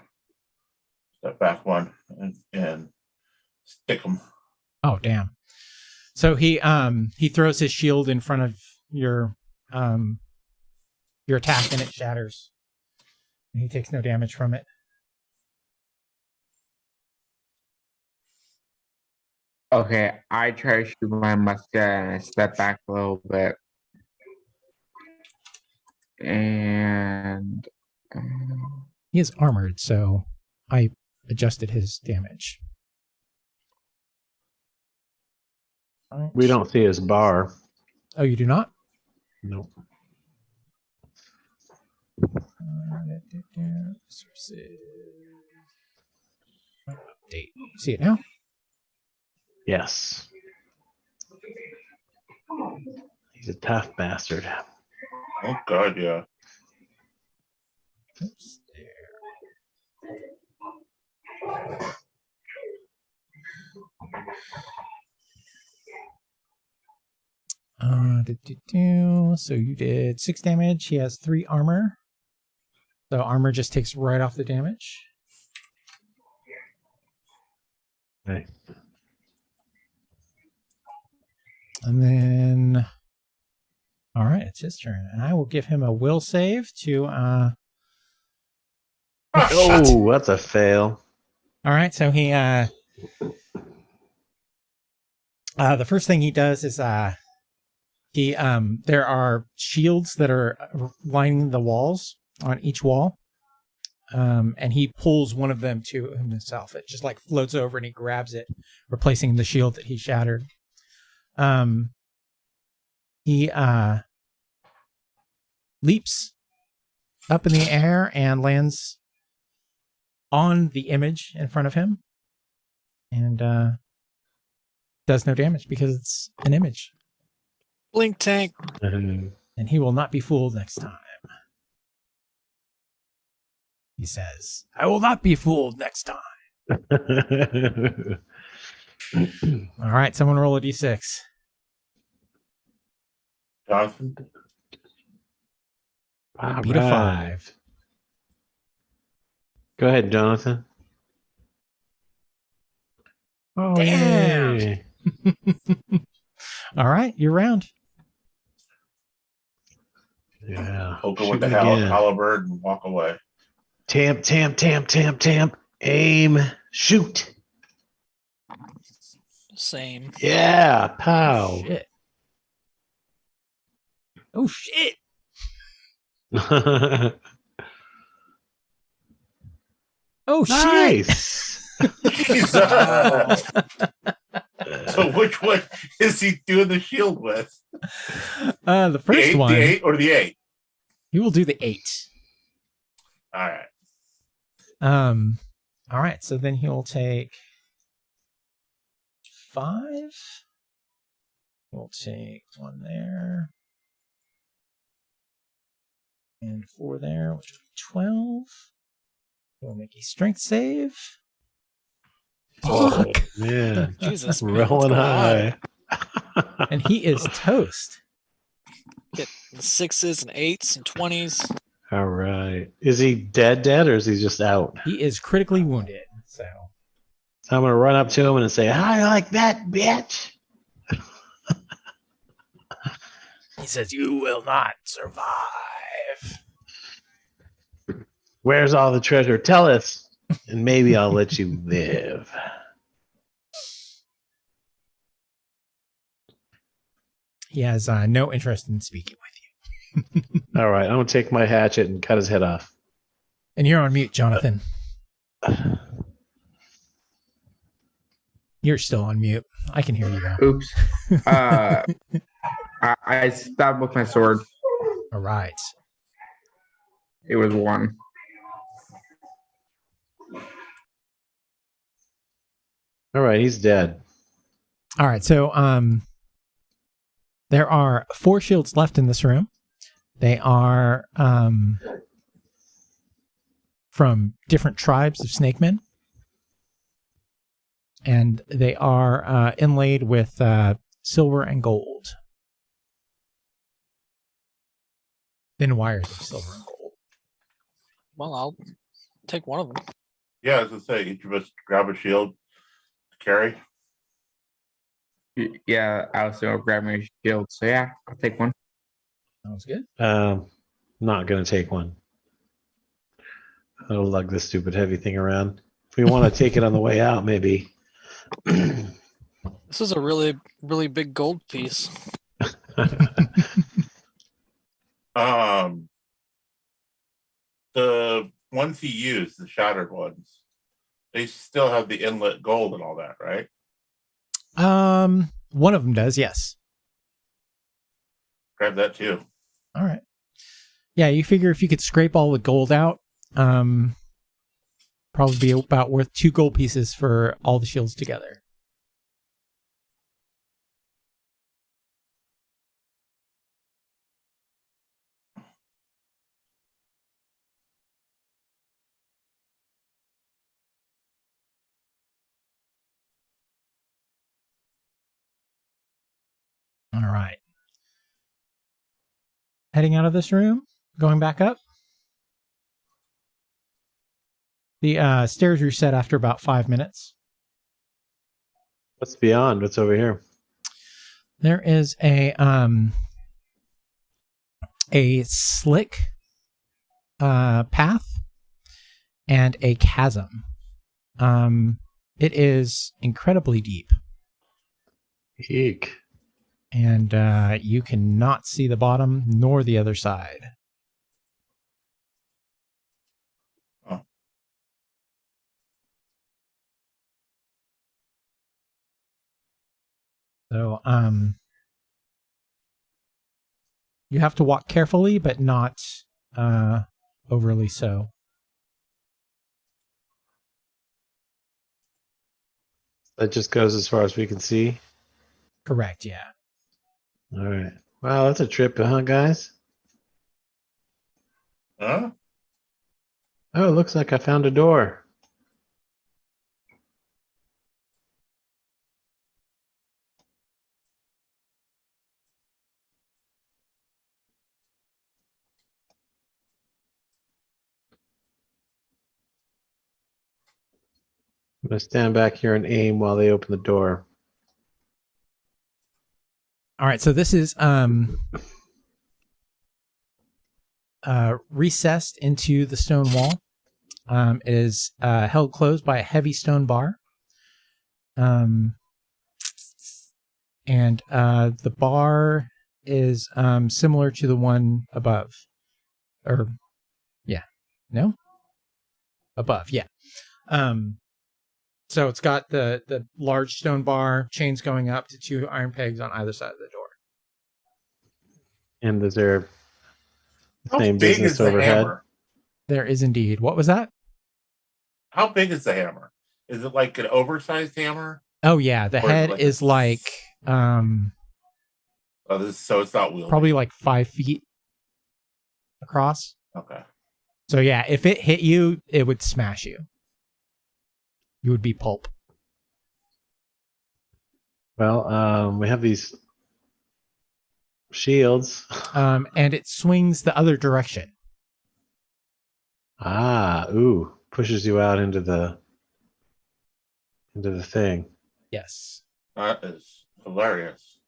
Step back one and stick him. Oh, damn. So he throws his shield in front of your attack and it shatters. And he takes no damage from it. Okay, I try to shoot my musket and I step back a little bit. And He is armored, so I adjusted his damage. Alright. We don't see his bar. Oh, you do not? Nope. Sources. Update. See it now? Yes. He's a tough bastard. Oh God, yeah. Oops, So you did 6 damage. He has 3 armor. So armor just takes right off the damage. Okay. And then, all right, it's his turn, and I will give him a will save to. Oh, that's a fail. All right, so he the first thing he does is he there are shields that are lining the walls on each wall, and he pulls one of them to himself. It just like floats over, and he grabs it, replacing the shield that he shattered. He leaps up in the air and lands on the image in front of him, and does no damage because it's an image. Blink tank. And he will not be fooled next time. He says, "I will not be fooled next time." All right, someone roll a d6. Jonathan. Beat a 5. Go ahead, Jonathan. Oh, Damn. yay. All right, you're round. Yeah. Poke her Shoot with the again. halberd and walk away. Tamp, tamp, tamp, tamp, tamp. Aim. Shoot. Same. Yeah. Pow. Shit. Oh shit! Oh shit! Nice. Jesus. So which one is he doing the shield with? The first one. The 8 or the 8? He will do the 8. All right. All right. So then he'll take 5. We'll take 1 there. And 4 there, which will be 12. We'll make a strength save. Oh, Fuck! man. Jesus, man, what's Rolling going on? high. And he is toast. Get the 6s and 8s and 20s. All right. Is he dead, or is he just out? He is critically wounded. So I'm going to run up to him and say, "How you like that, bitch?" he says, "You will not survive." Where's all the treasure? Tell us, and maybe I'll let you live. He has no interest in speaking with you. All right. I'm going to take my hatchet and cut his head off. And you're on mute, Jonathan. You're still on mute. I can hear you now. Oops. I stabbed with my sword. All right. It was 1. All right. He's dead. All right. So there are 4 shields left in this room. They are from different tribes of snakemen. And they are inlaid with silver and gold. Thin wires of silver and gold. Well, I'll take one of them. Yeah, as I say, each of us grab a shield to carry. Yeah, I was going to grab my shield. So yeah, I'll take one. Sounds good. Not going to take one. I'll lug this stupid heavy thing around. If we want to take it on the way out, maybe. This is a really, really big gold piece. The ones he used, the shattered ones, they still have the inlet gold and all that, right? One of them does, yes. Grab that too. All right. Yeah, you figure if you could scrape all the gold out, probably be about worth 2 gold pieces for all the shields together. All right. Heading out of this room, going back up. The stairs reset after about 5 minutes. What's beyond? What's over here? There is a slick path and a chasm. It is incredibly deep, Eek. and you cannot see the bottom nor the other side. Oh. So, you have to walk carefully, but not overly so. That just goes as far as we can see. Correct, yeah. All right. Wow, that's a trip, huh, guys? Huh? Oh, it looks like I found a door. I'm going to stand back here and aim while they open the door. All right, so this is recessed into the stone wall. It is held closed by a heavy stone bar. And the bar is similar to the one above. Or, yeah. No? Above, yeah. So it's got the large stone bar, chains going up to 2 iron pegs on either side of the door. And is there the How same big business is the overhead? hammer? There is indeed. What was that? How big is the hammer? Is it like an oversized hammer? Oh yeah, the Or is it head like is a- like So it's not wielded. probably like 5 feet across. Okay. So yeah, if it hit you, it would smash you. You would be pulp. Well, we have these shields. And it swings the other direction. Ooh, pushes you out into the thing. Yes. That is hilarious.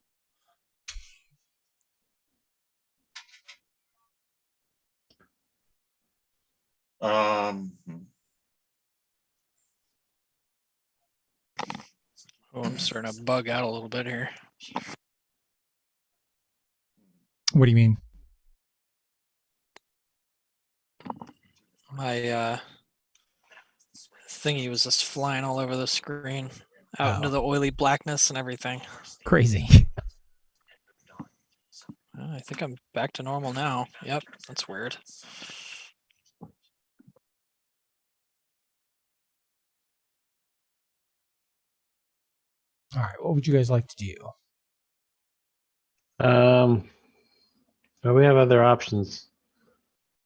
Um, Oh, I'm starting to bug out a little bit here. What do you mean? My thingy was just flying all over the screen, out into Oh. the oily blackness and everything. Crazy. I think I'm back to normal now. Yep, that's weird. All right. What would you guys like to do? Well, we have other options.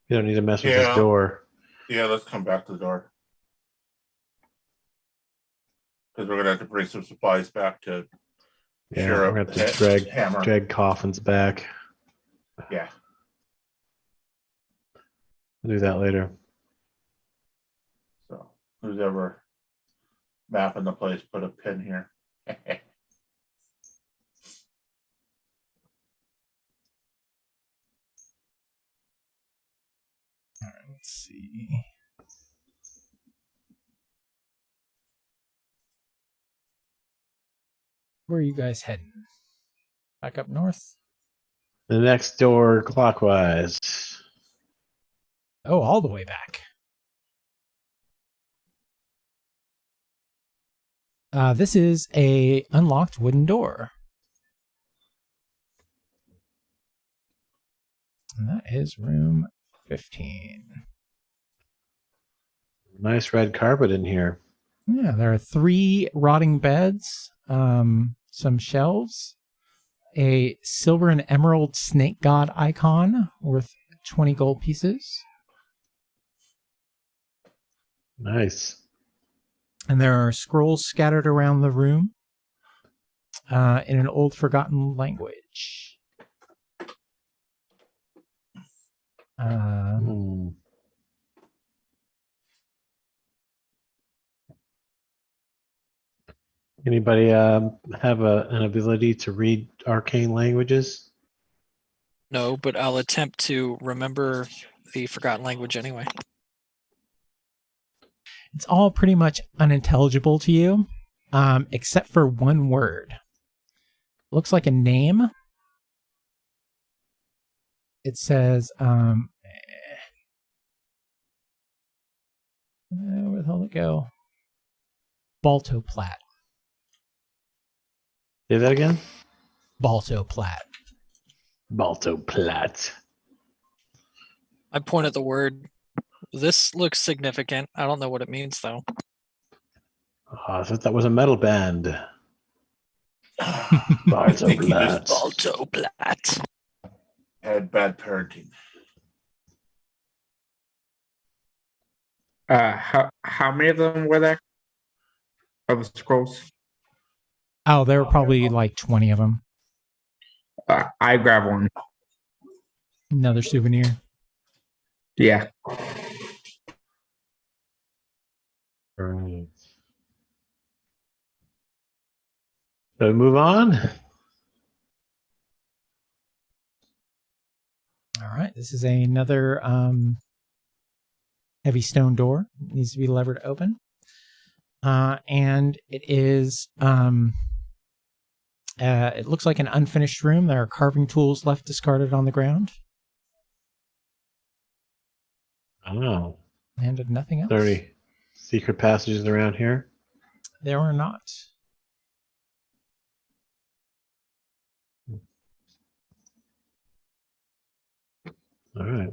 You don't need to mess with this Yeah. door. yeah, let's come back to the door. Because we're gonna have to bring some supplies back to Yeah, shore we're up gonna the have to hammer. drag coffins back. Yeah. We'll do that later. So who's ever mapping the place, put a pin here. Let's see. Where are you guys heading? Back up north? The next door clockwise. Oh, all the way back. This is a unlocked wooden door. And that is room 15. Nice red carpet in here. Yeah, there are 3 rotting beds, some shelves, a silver and emerald snake god icon worth 20 gold pieces, Nice. and there are scrolls scattered around the room in an old forgotten language. Hmm. Anybody have an ability to read arcane languages? No, but I'll attempt to remember the forgotten language anyway. It's all pretty much unintelligible to you, except for one word. Looks like a name. It says, where the hell did it go? Baltoplat. Say that again? Baltoplat. Baltoplat. I point at the word. This looks significant. I don't know what it means though. Oh, I thought that was a metal band. I think he just Baltoplat. had bad parenting. How many of them were there? Of the scrolls? Oh, there were probably like 20 of them. I grab one. Another souvenir. Yeah. Right. So move on. All right. This is another heavy stone door. It needs to be levered open. And it is it looks like an unfinished room. There are carving tools left discarded on the ground. Oh, And nothing else. 30 secret passages around here. There are not. All right.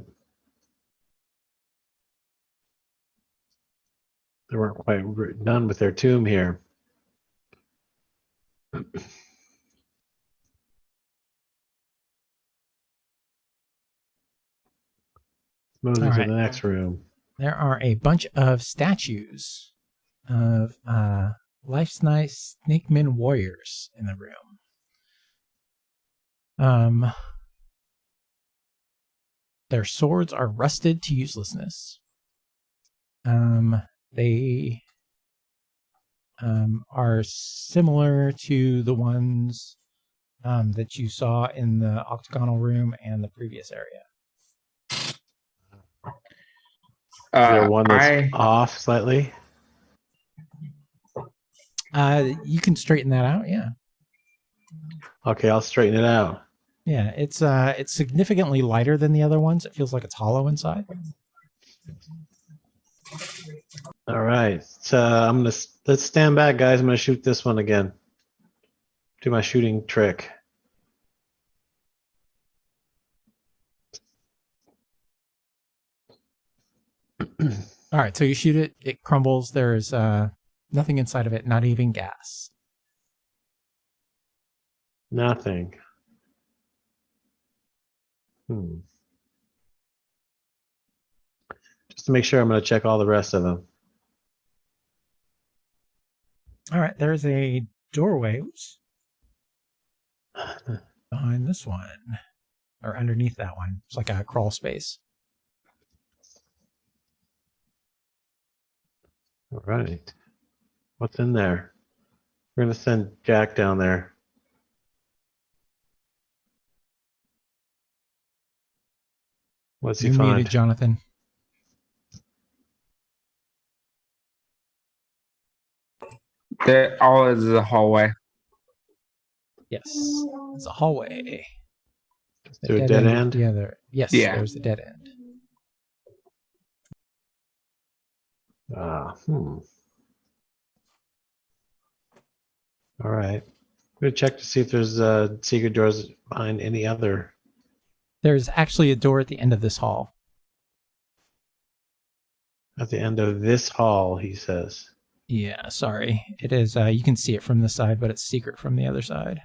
They weren't quite done with their tomb here. Move All into right. the next room. There are a bunch of statues of Life's Nice Snakemen warriors in the room. Their swords are rusted to uselessness. They are similar to the ones that you saw in the octagonal room and the previous area. Is there one that's I off slightly? You can straighten that out. Yeah, Okay, I'll straighten it out. yeah. It's significantly lighter than the other ones. It feels like it's hollow inside. All right. Let's stand back, guys. I'm gonna shoot this one again. Do my shooting trick. All right, so you shoot it. It crumbles. There's nothing inside of it, not even gas. Nothing. Just to make sure, I'm gonna check all the rest of them. All right, there's a doorway behind this one, or underneath that one. It's like a crawl space. All right. What's in there? We're gonna send Jack down there. What's he You're muted, find? Jonathan. there all is a hallway. Yes, it's a hallway. To a dead with end? the other. Yes, Yeah. there's the dead end. All right. I'm gonna check to see if there's secret doors behind any other. There's actually a door at the end of this hall. At the end of this hall, he says. Yeah, sorry. It is. You can see it from the side, but it's secret from the other side.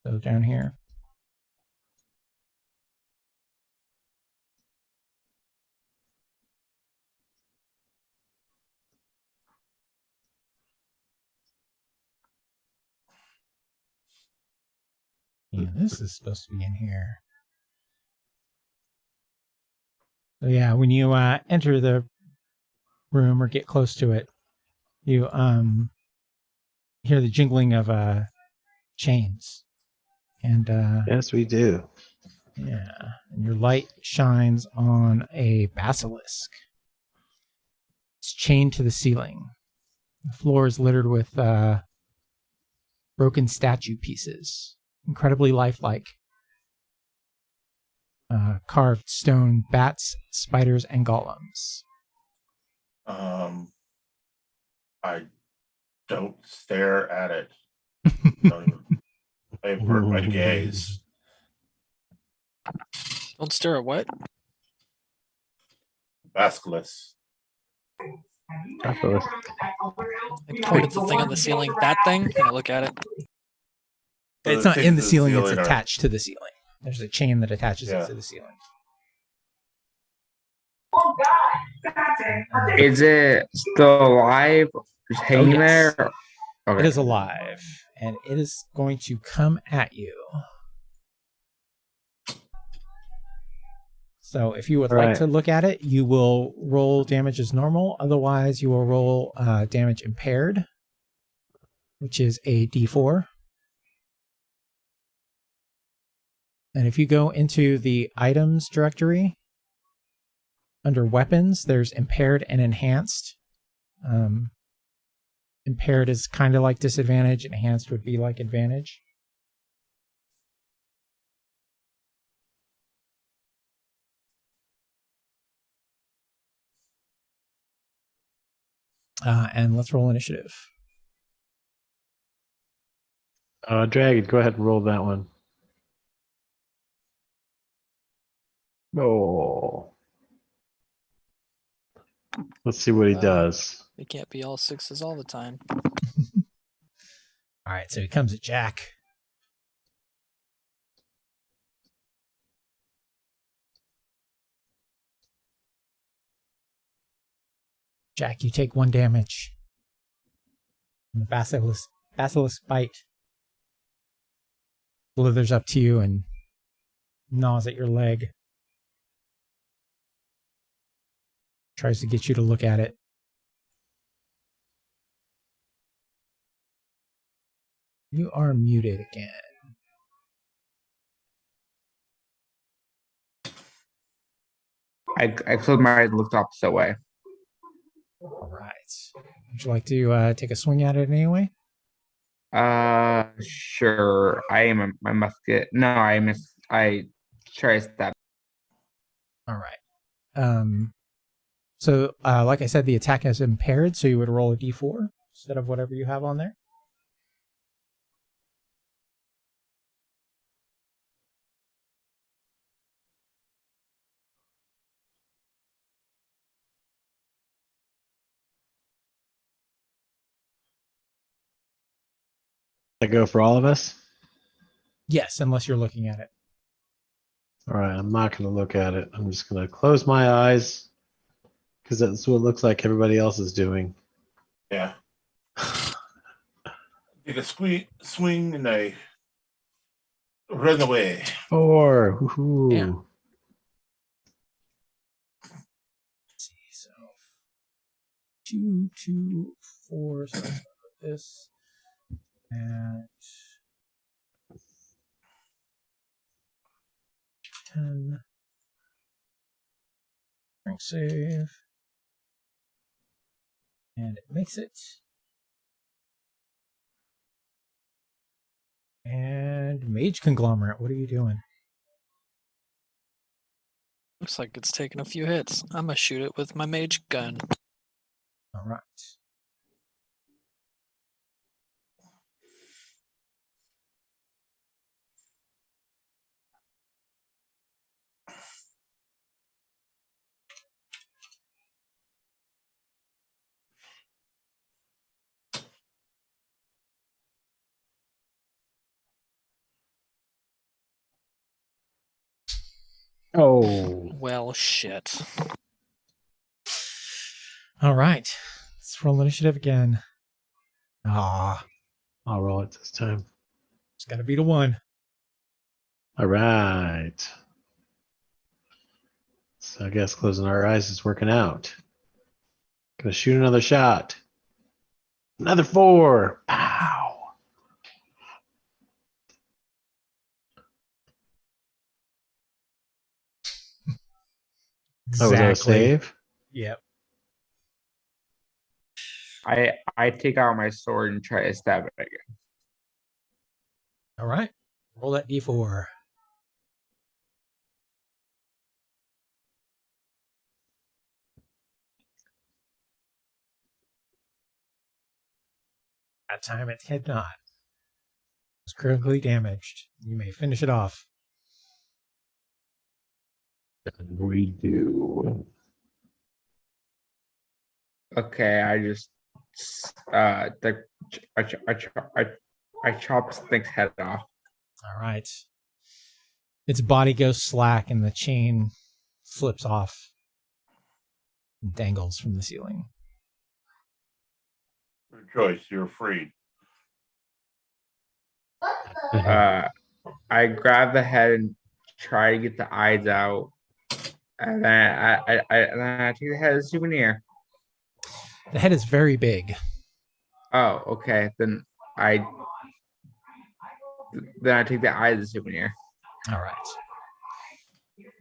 So down here. Yeah, this is supposed to be in here. So yeah, when you enter the room or get close to it, you hear the jingling of chains, and Yes, we do. yeah, and your light shines on a basilisk. It's chained to the ceiling. The floor is littered with broken statue pieces, incredibly lifelike. Carved stone bats, spiders, and golems. I don't stare at it. Don't even avert my gaze. Don't stare at what? Basilisk. Basilisk. I point at the thing on the ceiling. That thing? And I look at it. It's not in the ceiling, it's or- attached to the ceiling. There's a chain that attaches Yeah. it to the ceiling. Is it still alive? Just hanging yes. there? Okay. It is alive, and it is going to come at you. So if you would like Right. to look at it, you will roll damage as normal. Otherwise, you will roll damage impaired, which is a D4. And if you go into the items directory, under weapons, there's impaired and enhanced. Impaired is kind of like disadvantage. Enhanced would be like advantage. And let's roll initiative. Dragon, go ahead and roll that one. Oh. Let's see what he does. They can't be all sixes all the time. All right, so he comes at Jack. Jack, you take 1 damage. And the basilisk bite slithers up to you and gnaws at your leg. Tries to get you to look at it. You are muted again. I closed my eyes and looked opposite way. All right. Would you like to take a swing at it anyway? Sure. I aim at my musket. No, I try to stab. All right. So, like I said, the attack is impaired, so you would roll a d4 instead of whatever you have on there. I go for all of us? Yes, unless you're looking at it. All right, I'm not going to look at it. I'm just going to close my eyes because that's what it looks like everybody else is doing. Yeah. Take a swing and I run away. 4. Woohoo. Yeah. Let's see, so 2, 2, 4. So let's start with this. And 10. Strength save. And it makes it. And Mage Conglomerate, what are you doing? Looks like it's taking a few hits. I'm gonna shoot it with my mage gun. All right. Oh. Well, shit. All right. Let's roll initiative again. Ah, I'll roll it this time. it's got to beat a 1. All right. So I guess closing our eyes is working out. Gonna shoot another shot. Another 4. Pow. Oh, was that a save? Yep. I take out my sword and try to stab it again. All right. Roll that d4. That time it had not. It was critically damaged. You may finish it off. And we do. Okay, I just I chop Snake's head off. All right. Its body goes slack and the chain slips off and dangles from the ceiling. Your choice. You're freed. I grab the head and try to get the eyes out, and then I take the head as a souvenir. The head is very big. Oh, okay. Then I take the eye as a souvenir. All right.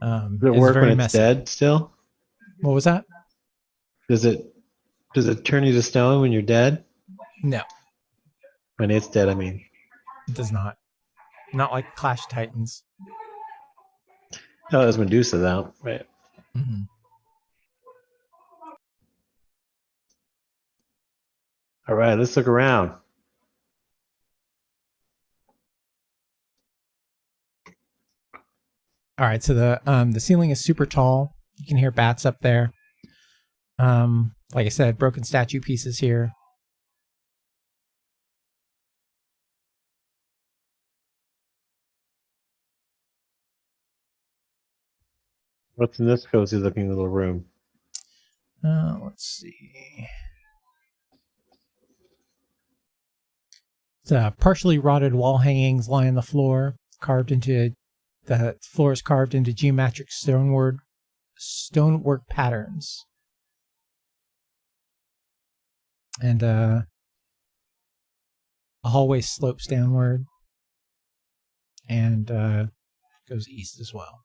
Does it it's work very when it's messy. dead still? What was that? Does it turn you to stone when you're dead? No, When it's dead, I mean. it does not. Not like Clash of Titans. Oh, that's Medusa's out. Right. Mm-hmm. All right, let's look around. All right, so the ceiling is super tall. You can hear bats up there. Like I said, broken statue pieces here. What's in this cozy looking little room? Let's see. It's partially rotted wall hangings lie on the floor, the floor is carved into geometric stonework patterns. And a hallway slopes downward and goes east as well.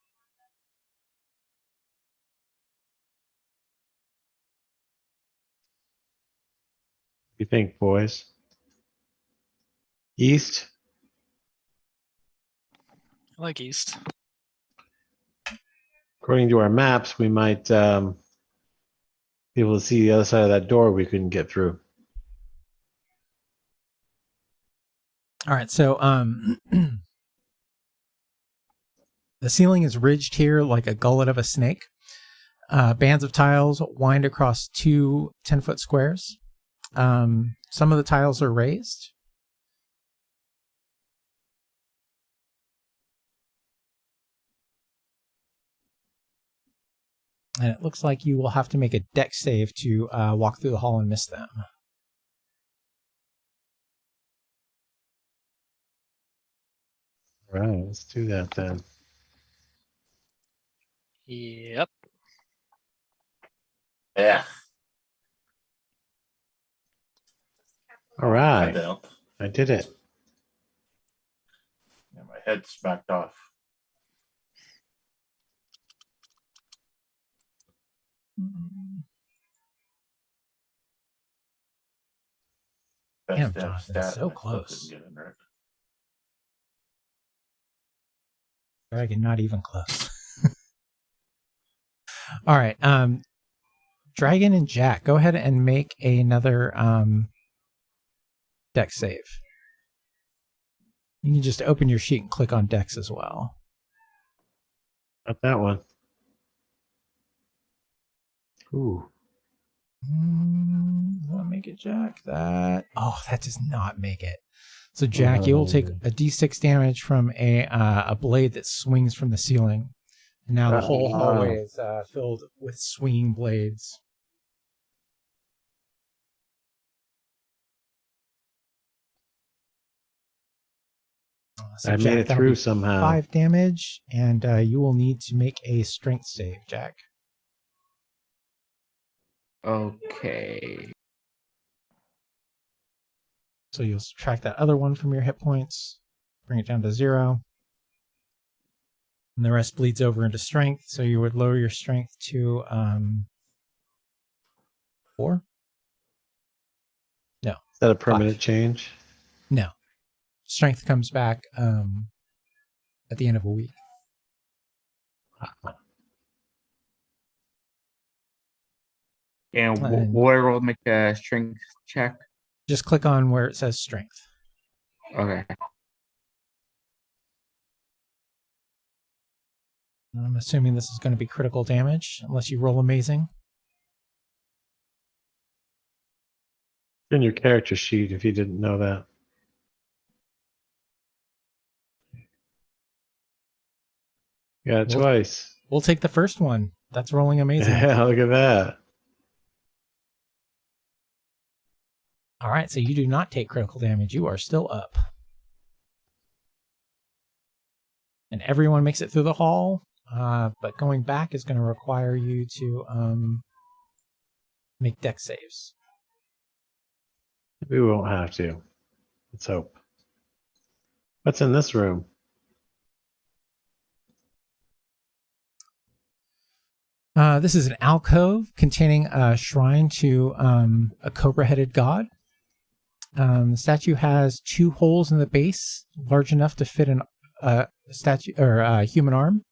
What do you think, boys? East? I like east. According to our maps, we might be able to see the other side of that door we couldn't get through. All right, so the ceiling is ridged here like a gullet of a snake. Bands of tiles wind across two 10-foot squares. Some of the tiles are raised. And it looks like you will have to make a dex save to walk through the hall and miss them. All right, let's do that then. Yep. Yeah, All I right, don't. I did it. Yeah, my head smacked off. Damn, Best damn Jonathan, stat, so and I still close. couldn't get under it. Dragon, not even close. All right, Dragon and Jack, go ahead and make another dex save. You can just open your sheet and click on dex as well. Got that one. Ooh. Does that make it, Jack? That does not make it. So Jack, you will take a d6 damage from a blade that swings from the ceiling. And now the whole hallway is filled with swinging blades. So I Jack, made it that'll through be somehow. 5 damage, and you will need to make a strength save, Jack. Okay. So you'll subtract that other one from your hit points, bring it down to 0. And the rest bleeds over into strength, so you would lower your strength to 4? No. Is that a permanent 5. change? No. Strength comes back at the end of a week. And And- where will make a strength check? Just click on where it says strength. Okay. And I'm assuming this is going to be critical damage, unless you roll amazing. In your character sheet, if you didn't know that. You got it Well- twice. We'll take the first one. That's rolling amazing. Yeah, look at that. All right, so you do not take critical damage. You are still up. And everyone makes it through the hall, but going back is going to require you to make dex saves. We won't have to. Let's hope. What's in this room? This is an alcove containing a shrine to a cobra-headed god. The statue has 2 holes in the base, large enough to fit a statue or a human arm.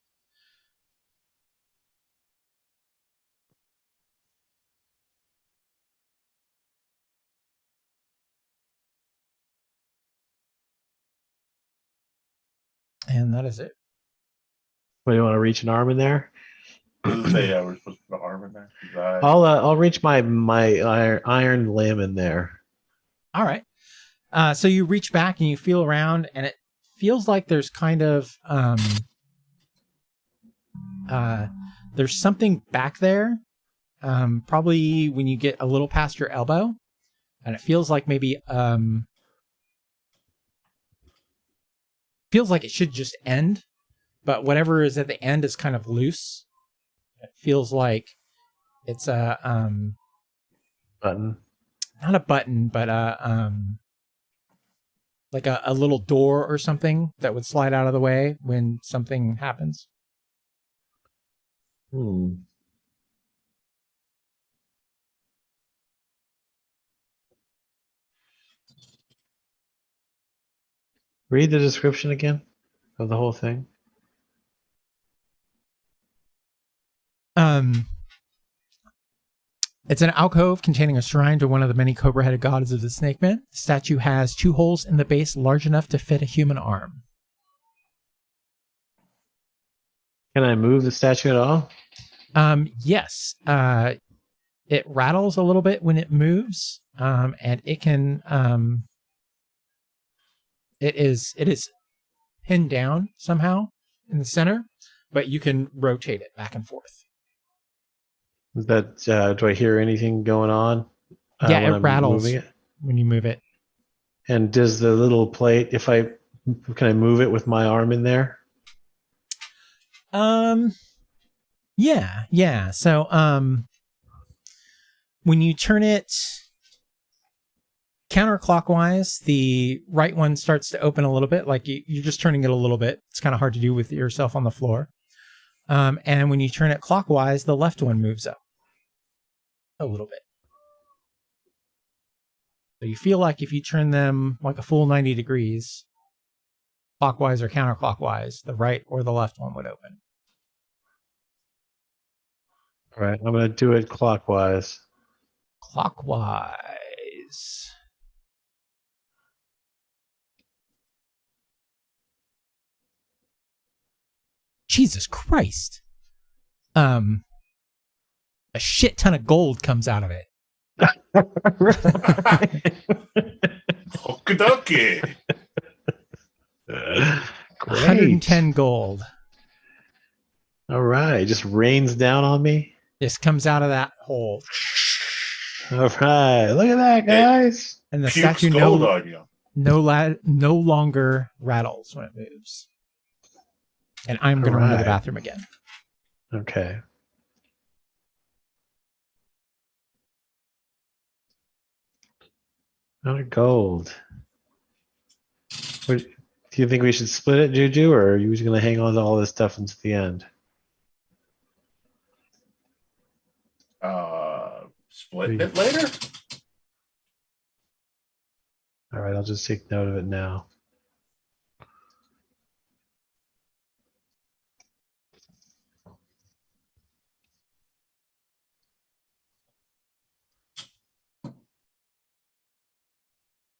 And that is it. What, do you want to reach an arm in there? Say, yeah, we're supposed to put an arm in there. His eye. I'll reach my iron limb in there. All right. So you reach back and you feel around, and it feels like there's kind of there's something back there. Probably when you get a little past your elbow, and it feels like maybe feels like it should just end, but whatever is at the end is kind of loose. It feels like it's a Button. not a button, but like a little door or something that would slide out of the way when something happens. Read the description again of the whole thing. It's an alcove containing a shrine to one of the many cobra-headed gods of the snake man. The statue has 2 holes in the base large enough to fit a human arm. Can I move the statue at all? Yes. It rattles a little bit when it moves, and it can. It is pinned down somehow in the center, but you can rotate it back and forth. Is that do I hear anything going on? Yeah, when it I'm rattles moving it? when you move it. And does the little plate, can I move it with my arm in there? Yeah. So, when you turn it counterclockwise, the right one starts to open a little bit, like you're just turning it a little bit. It's kind of hard to do with yourself on the floor. And when you turn it clockwise, the left one moves up a little bit. So you feel like if you turn them like a full 90 degrees, clockwise or counterclockwise, the right or the left one would open. All right, I'm going to do it clockwise. Clockwise. Jesus Christ. A shit ton of gold comes out of it. Okie dokie. 110 gold. All right, just rains down on me. Just comes out of that hole. All right, look at that, guys. And the Pukes statue gold on you. no longer rattles when it moves. And I'm going to run to the Alright. bathroom again. Okay. Not gold. Do you think we should split it, Juju, or are you just going to hang on to all this stuff until the end? Split it later? All right, I'll just take note of it now.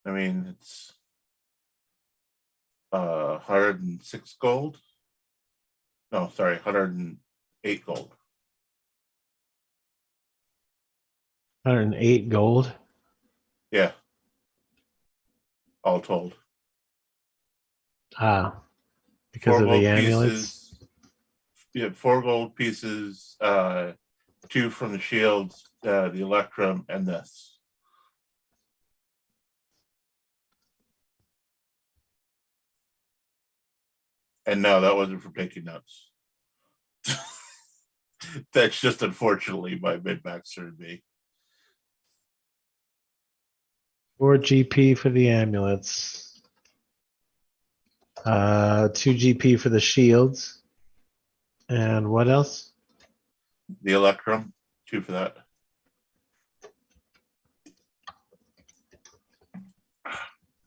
I mean, it's 106 gold. No, sorry, 108 gold. 108 gold. Yeah. All told. Because 4 of gold the amulets. pieces. Yeah, 4 gold pieces, 2 from the shields, the electrum, and this. And no, that wasn't for taking notes. That's just unfortunately my min-maxer and me. 4 GP for the amulets. 2 GP for the shields. And what else? The electrum, 2 for that.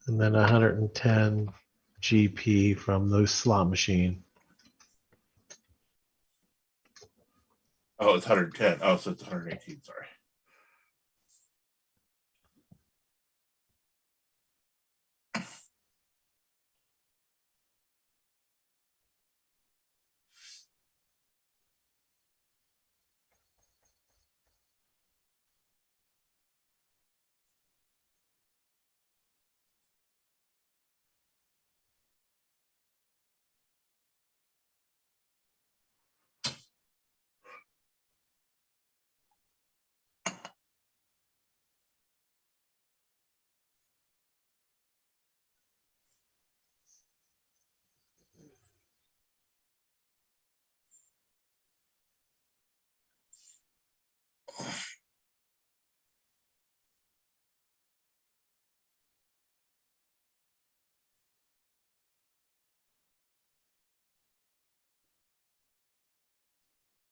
And then 110 GP from the slot machine. Oh, it's 110. Oh, so it's 118. Sorry.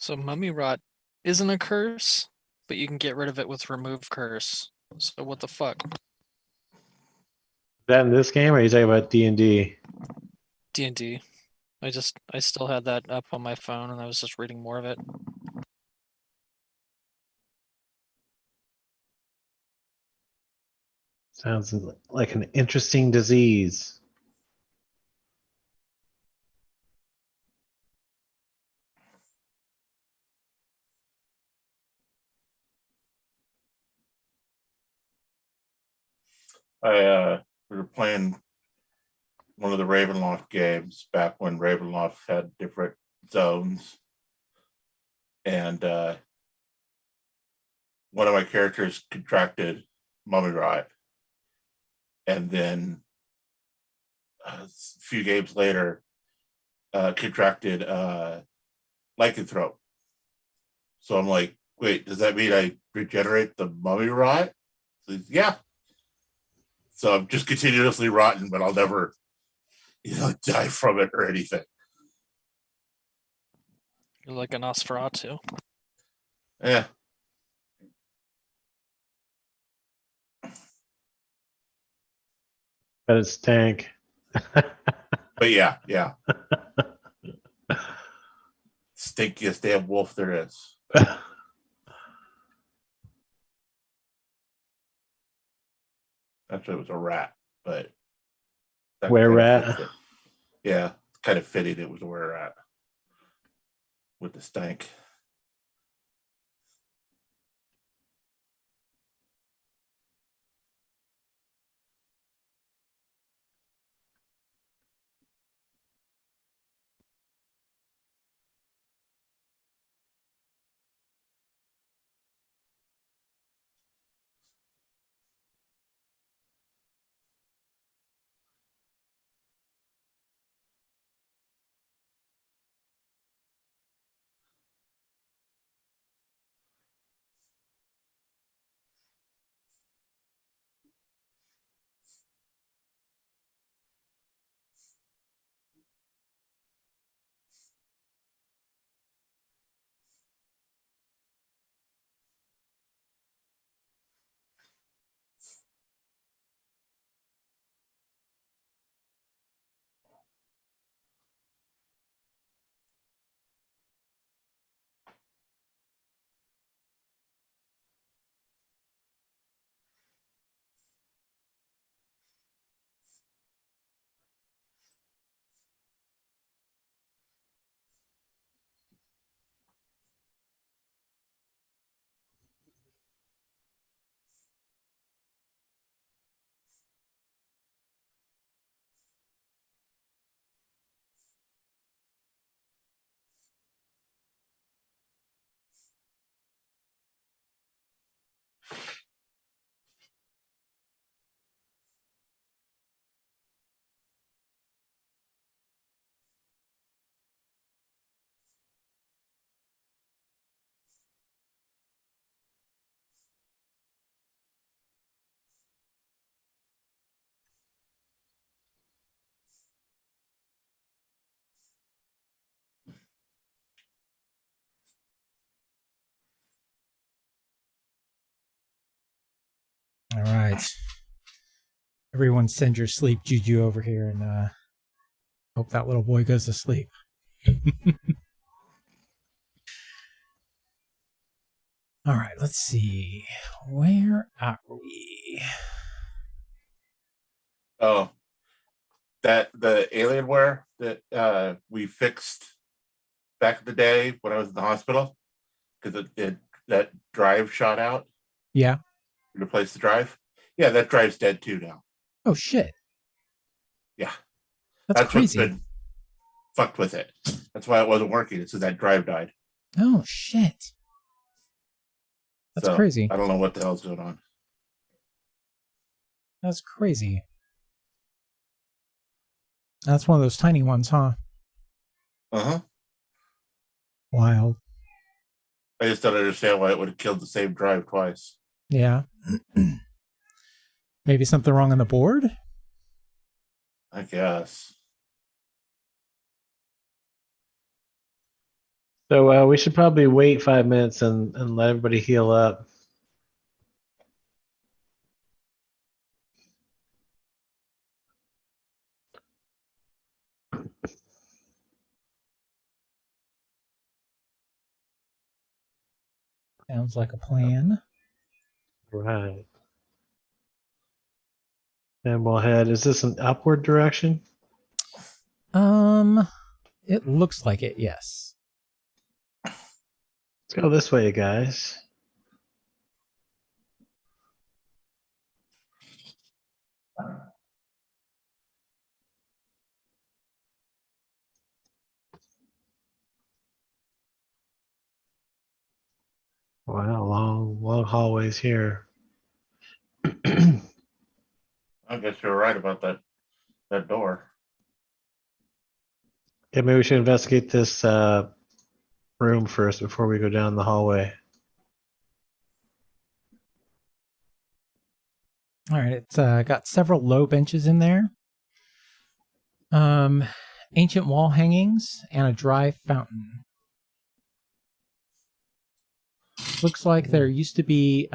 So mummy rot isn't a curse, but you can get rid of it with remove curse. So what the fuck? Is that in this game, or are you talking about D&D? D&D. I still had that up on my phone and I was just reading more of it. Sounds like an interesting disease. We were playing one of the Ravenloft games back when Ravenloft had different zones, and one of my characters contracted mummy rot, and then a few games later contracted lycanthrope. So I'm like, wait, does that mean I regenerate the mummy rot? So, yeah. So I'm just continuously rotten, but I'll never, die from it or anything. You're like a Nosferatu. Yeah. But it's tank. But yeah. Stinkiest damn wolf there is. Actually, it was a rat, but Were kinda rat? fits it. Yeah, kind of fitting. It was a were rat with the stank. All right. Everyone send your sleep juju over here and hope that little boy goes to sleep. All right, let's see. Where are we? Oh, that the Alienware that we fixed back in the day when I was in the hospital because that drive shot out. Yeah. Replace the drive. Yeah, that drive's dead too now. Oh, shit. Yeah, That's crazy. what's been fucked with it. That's why it wasn't working. It's because that drive died. Oh, shit. That's crazy. I don't know what the hell's going on. That's crazy. That's one of those tiny ones, huh? Uh-huh. Wild. I just don't understand why it would have killed the same drive twice. Yeah. Maybe something wrong on the board? I guess. So we should probably wait 5 minutes and let everybody heal up. Sounds like a plan. Right. And we'll head. Is this an upward direction? It looks like it, yes. Let's go this way, guys. Wow, long hallways here. I guess you're right about that door. Yeah, maybe we should investigate this room first before we go down the hallway. All right, it's got several low benches in there. Ancient wall hangings and a dry fountain. Looks like there used to be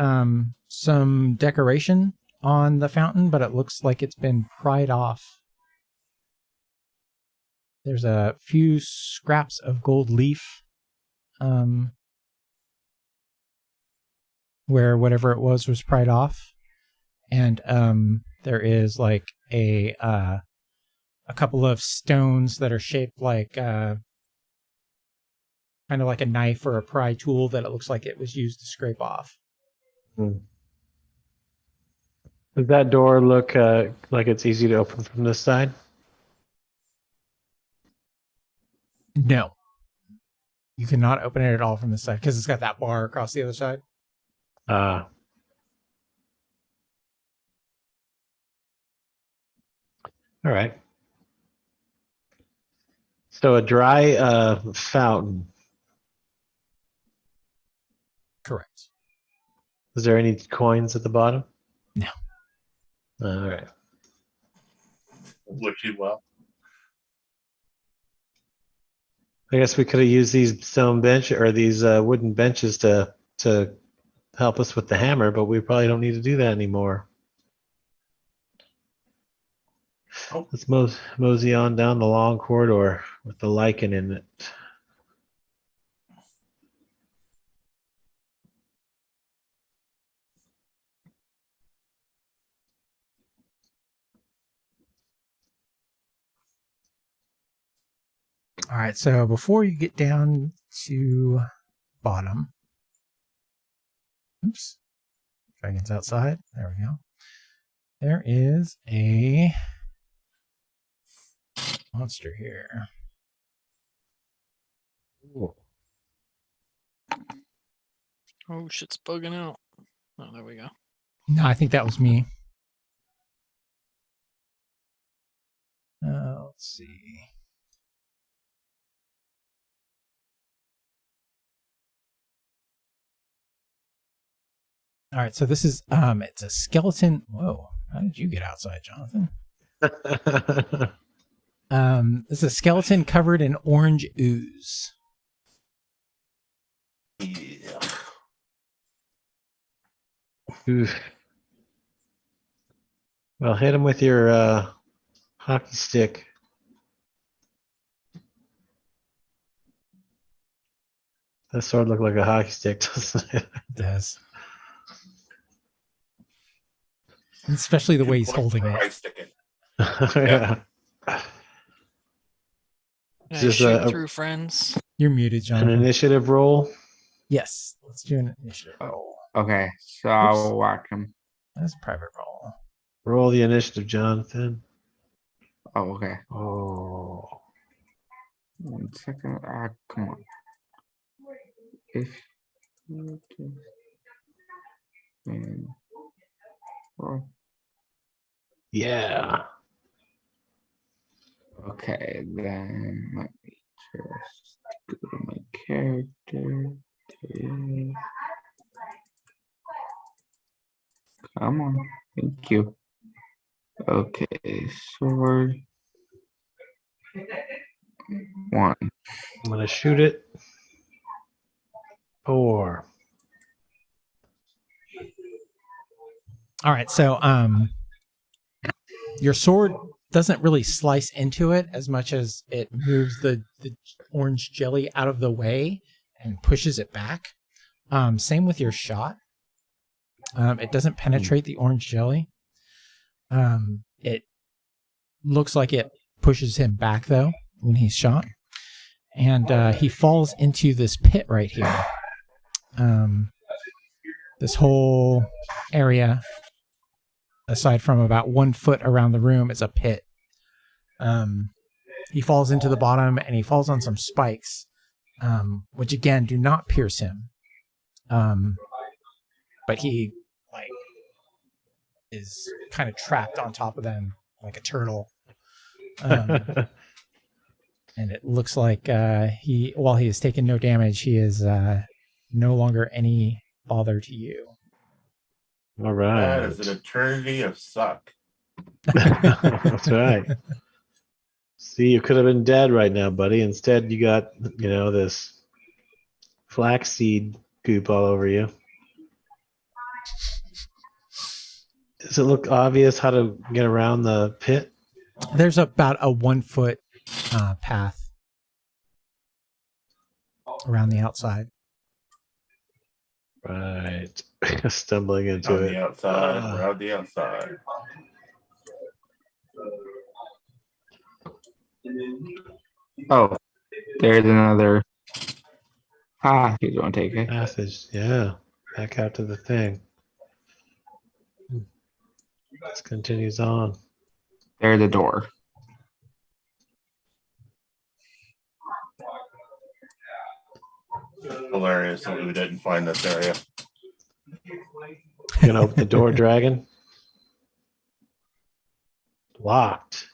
some decoration on the fountain, but it looks like it's been pried off. There's a few scraps of gold leaf where whatever it was pried off. And there is like a couple of stones that are shaped like kind of like a knife or a pry tool that it looks like it was used to scrape off. Does that door look like it's easy to open from this side? No. You cannot open it at all from this side because it's got that bar across the other side. All right. So a dry fountain. Correct. Is there any coins at the bottom? No. All right. Wish you well. I guess we could have used these stone bench or these wooden benches to help us with the hammer, but we probably don't need to do that anymore. Oh. Let's mosey on down the long corridor with the lichen in it. All right, so before you get down to bottom, oops, dragon's outside. There we go. There is a monster here. Oh, shit's bugging out. Oh, there we go. No, I think that was me. Let's see. All right, so this is it's a skeleton. Whoa, how did you get outside, Jonathan? This is a skeleton covered in orange ooze. Yeah. Oof. Well, hit him with your hockey stick. That sword looked like a hockey stick, doesn't it? It does. Especially the way he's holding it. Right stick it. Yeah. Nice Just, shoot through, friends. You're muted, An Jonathan. initiative roll. Yes, let's do an initiative Oh. roll. Okay, so Oops. I'll whack him. That's a private roll. Roll the initiative, Jonathan. Oh, okay. Oh. 1 second. Ah, come on. If you just and roll. Yeah. Okay, then let me just go to my character. Come on, thank you. Okay, sword. 1. I'm gonna shoot it. 4. All right, so your sword doesn't really slice into it as much as it moves the orange jelly out of the way and pushes it back. Same with your shot. It doesn't penetrate the orange jelly. It looks like it pushes him back, though, when he's shot. And he falls into this pit right here. This whole area, aside from about 1 foot around the room, is a pit. He falls into the bottom, and he falls on some spikes, which, again, do not pierce him. But he is kind of trapped on top of them like a turtle. And it looks like while he has taken no damage, he is no longer any bother to you. All That right. is an eternity of suck. That's right. See, you could have been dead right now, buddy. Instead, you got, this flaxseed goop all over you. Does it look obvious how to get around the pit? There's about a 1 foot path around the outside. Right. Stumbling into On it. the outside, around the outside. Oh, there's another. He's going to take it. Passage. Yeah. Back out to the thing. This continues on. There's the door. Hilarious that we didn't find this area. You gonna open the door, dragon? Locked.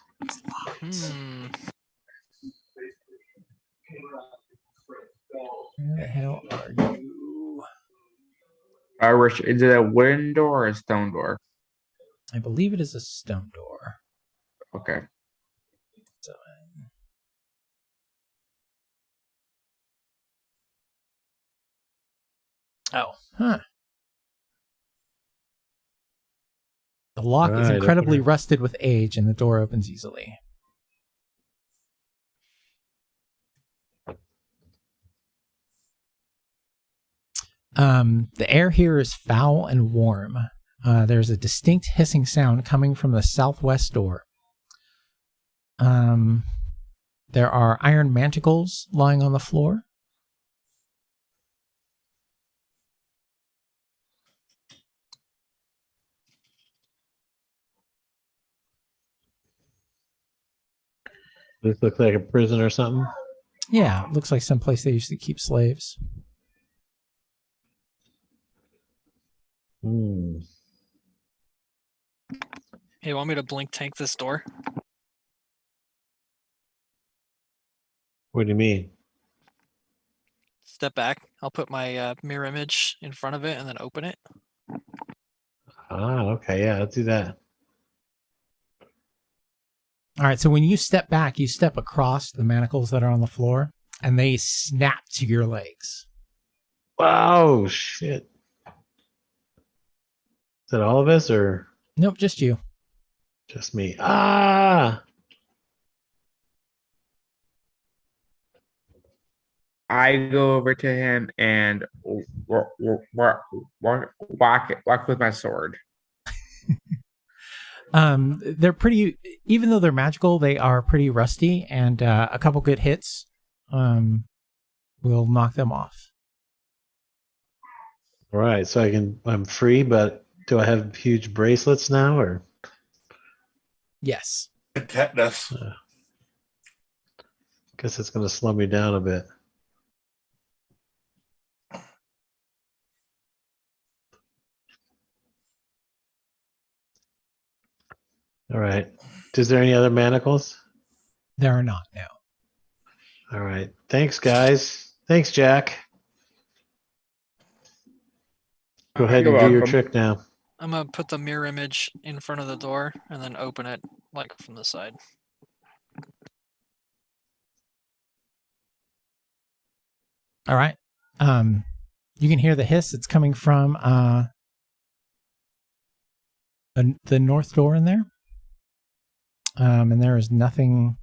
Hmm. Where the hell are you? Rich, is it a wooden door or a stone door? I believe it is a stone door. Okay. So, huh. The lock is Right, incredibly open it. rusted with age, and the door opens easily. The air here is foul and warm. There's a distinct hissing sound coming from the southwest door. There are iron manticles lying on the floor. This looks like a prison or something. Yeah, it looks like someplace they used to keep slaves. Hmm. Hey, want me to blink tank this door? What do you mean? Step back. I'll put my mirror image in front of it and then open it. Okay. Yeah, let's do that. All right, so when you step back, you step across the manacles that are on the floor, and they snap to your legs. Wow, shit. Is that all of us or Nope, just you. just me? Ah! I go over to him and walk with my sword. They're pretty, even though they're magical, they are pretty rusty, and a couple good hits will knock them off. All right, so I'm free, but do I have huge bracelets now or? Yes. Tetanus. Guess it's going to slow me down a bit. All right. Is there any other manacles? There are not, no. All right. Thanks, guys. Thanks, Jack. Go ahead You're and do your welcome. trick now. I'm gonna put the mirror image in front of the door and then open it like from the side. All right. You can hear the hiss. It's coming from the north door in there. And there is nothing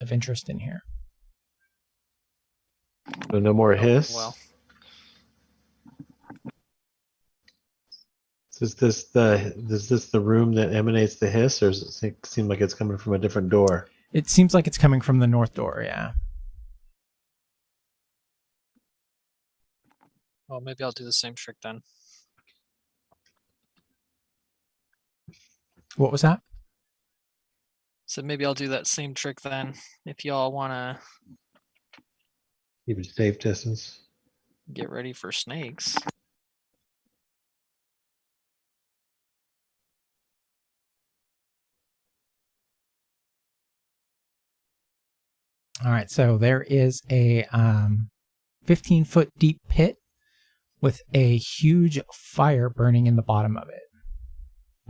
of interest in here. So no more hiss. Well, Is this the room that emanates the hiss, or does it seem like it's coming from a different door? It seems like it's coming from the north door, yeah. well, maybe I'll do the same trick then. What was that? So maybe I'll do that same trick then. If y'all want to Keep it safe distance. get ready for snakes. All right, so there is a 15-foot deep pit with a huge fire burning in the bottom of it.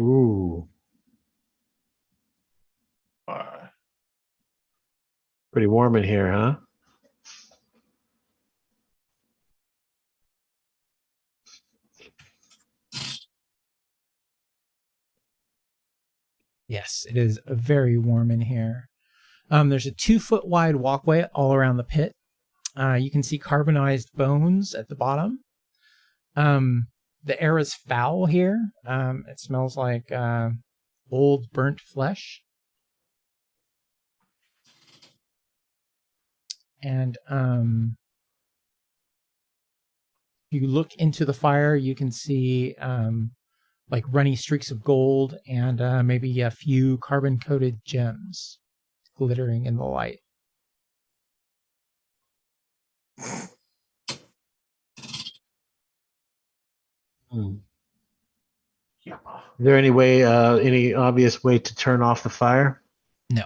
Ooh, pretty warm in here, huh? Yes, it is very warm in here. There's a 2-foot wide walkway all around the pit. You can see carbonized bones at the bottom. The air is foul here. It smells like old burnt flesh. And you look into the fire, you can see like runny streaks of gold and maybe a few carbon-coated gems glittering in the light. Yeah. Is there any way, any obvious way to turn off the fire? No.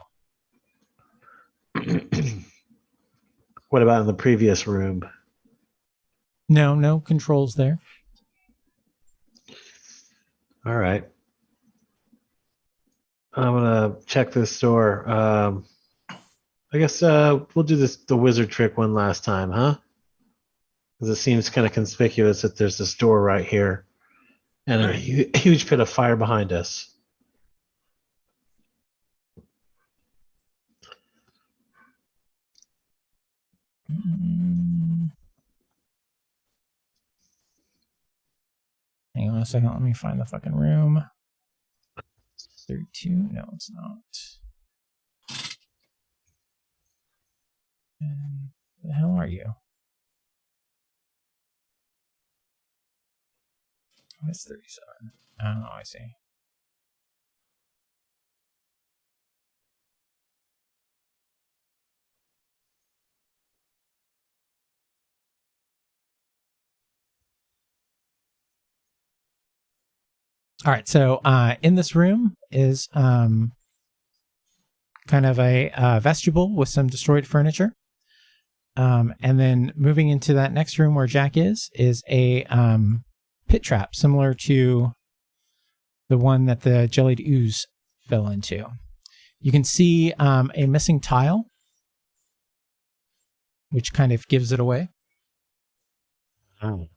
What about in the previous room? No controls there. All right. I'm gonna check this door. I guess we'll do the wizard trick one last time, huh? Because it seems kind of conspicuous that there's this door right here and a huge pit of fire behind us. Hang on a second, let me find the fucking room. 32? No, it's not. And where the hell are you? Oh, it's 37. Oh, I see. All right, so in this room is kind of a vestibule with some destroyed furniture. And then moving into that next room where Jack is a pit trap similar to the one that the jellied ooze fell into. You can see a missing tile, which kind of gives it away. Oh.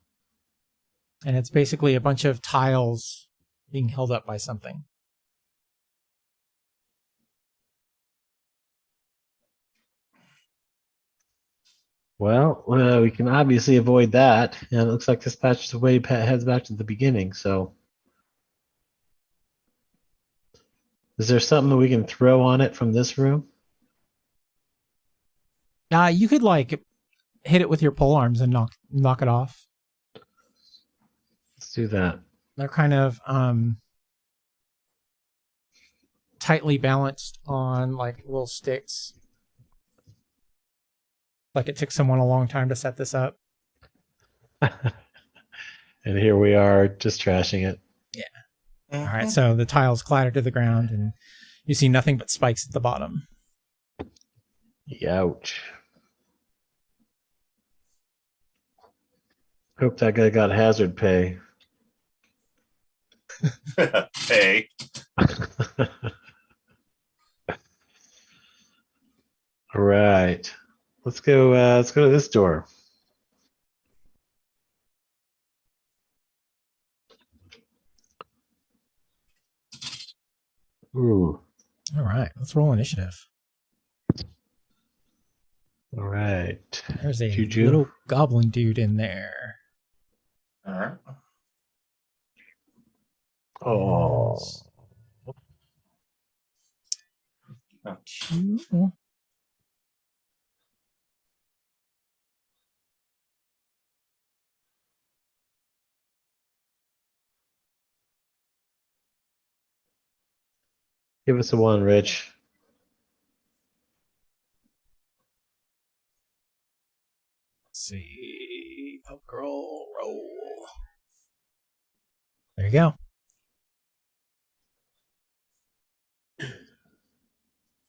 And it's basically a bunch of tiles being held up by something. Well, we can obviously avoid that, and it looks like this patches away heads back to the beginning. So, is there something that we can throw on it from this room? You could like hit it with your pole arms and knock it off. Let's do that. They're kind of tightly balanced on like little sticks. Like it took someone a long time to set this up. And here we are, just trashing it. All right, so the tiles clatter to the ground, and you see nothing but spikes at the bottom. Ouch. Hope that guy got hazard pay. Hey. All right. Let's go to this door. Ooh. All right, let's roll initiative. All right. There's a Juju. little goblin dude in there. All right. Oh. Two. Give us a 1, Rich. Let's see. Oh, roll. There you go.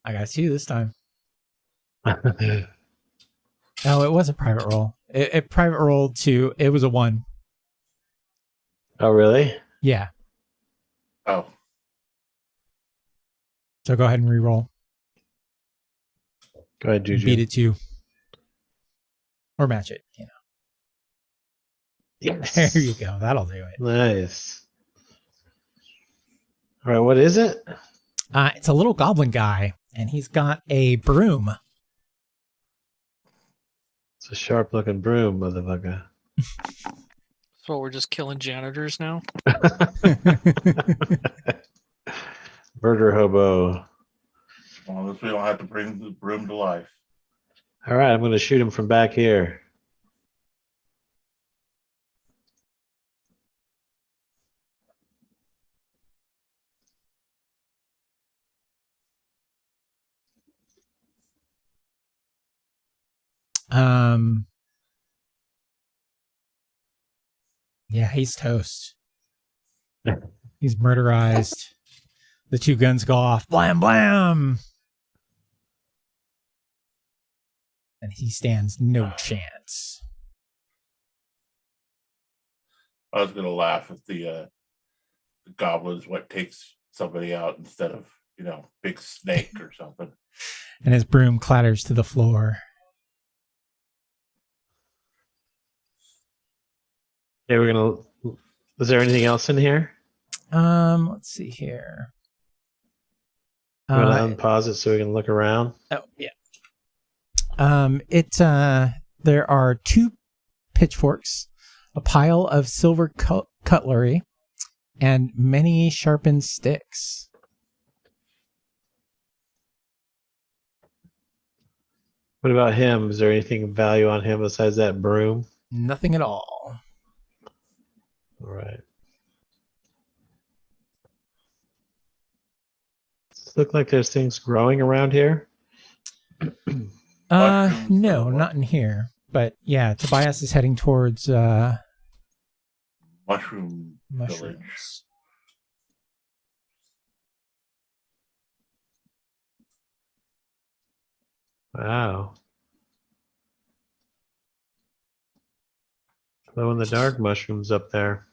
I got 2 this time. Oh, it was a private roll. It private rolled 2. It was a 1. Oh, really? Yeah. Oh, So go ahead and re-roll. Go ahead, Juju. Beat it 2. Or match it. You know. Yes. There you go. That'll do it. Nice. All right, what is it? It's a little goblin guy, and he's got a broom. It's a sharp-looking broom, motherfucker. So we're just killing janitors now. Murder hobo. as long as we don't have to bring the broom to life. All right, I'm going to shoot him from back here. Yeah, he's toast. He's murderized. The 2 guns go off. Blam, blam. And he stands no chance. I was gonna laugh if the goblin's what takes somebody out instead of big snake or something. And his broom clatters to the floor. Okay, we're going to... Is there anything else in here? Let's see here. I'm going to unpause it so we can look around. Oh, yeah. There are 2 pitchforks, a pile of silver cutlery, and many sharpened sticks. What about him? Is there anything of value on him besides that broom? Nothing at all. All right. Does it look like there's things growing around here? Mushrooms No, or what? not in here. But yeah, Tobias is heading towards Mushroom village. mushrooms. Wow. Glow in the dark mushrooms up there.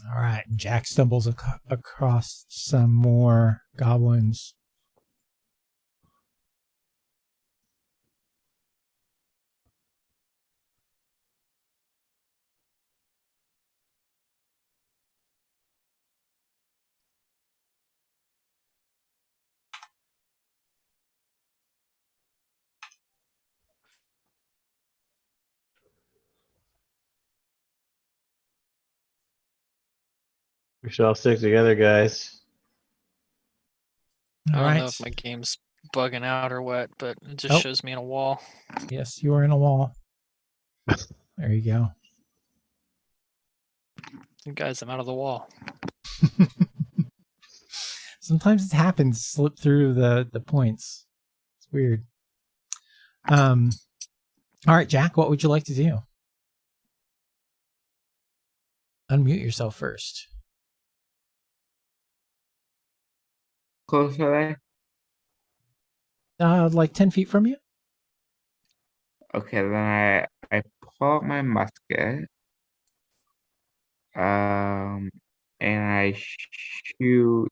All right, Jack stumbles across some more goblins. We should all stick together, guys. I All don't know right. if my game's bugging out or what, but it just Oh. shows me in a wall. Yes, you are in a wall. There you go. Guys, I'm out of the wall. Sometimes it happens, slip through the points. It's weird. All right, Jack, what would you like to do? Unmute yourself first. Close are Like 10 feet from you? they? Okay, then I pull out my musket. And I shoot.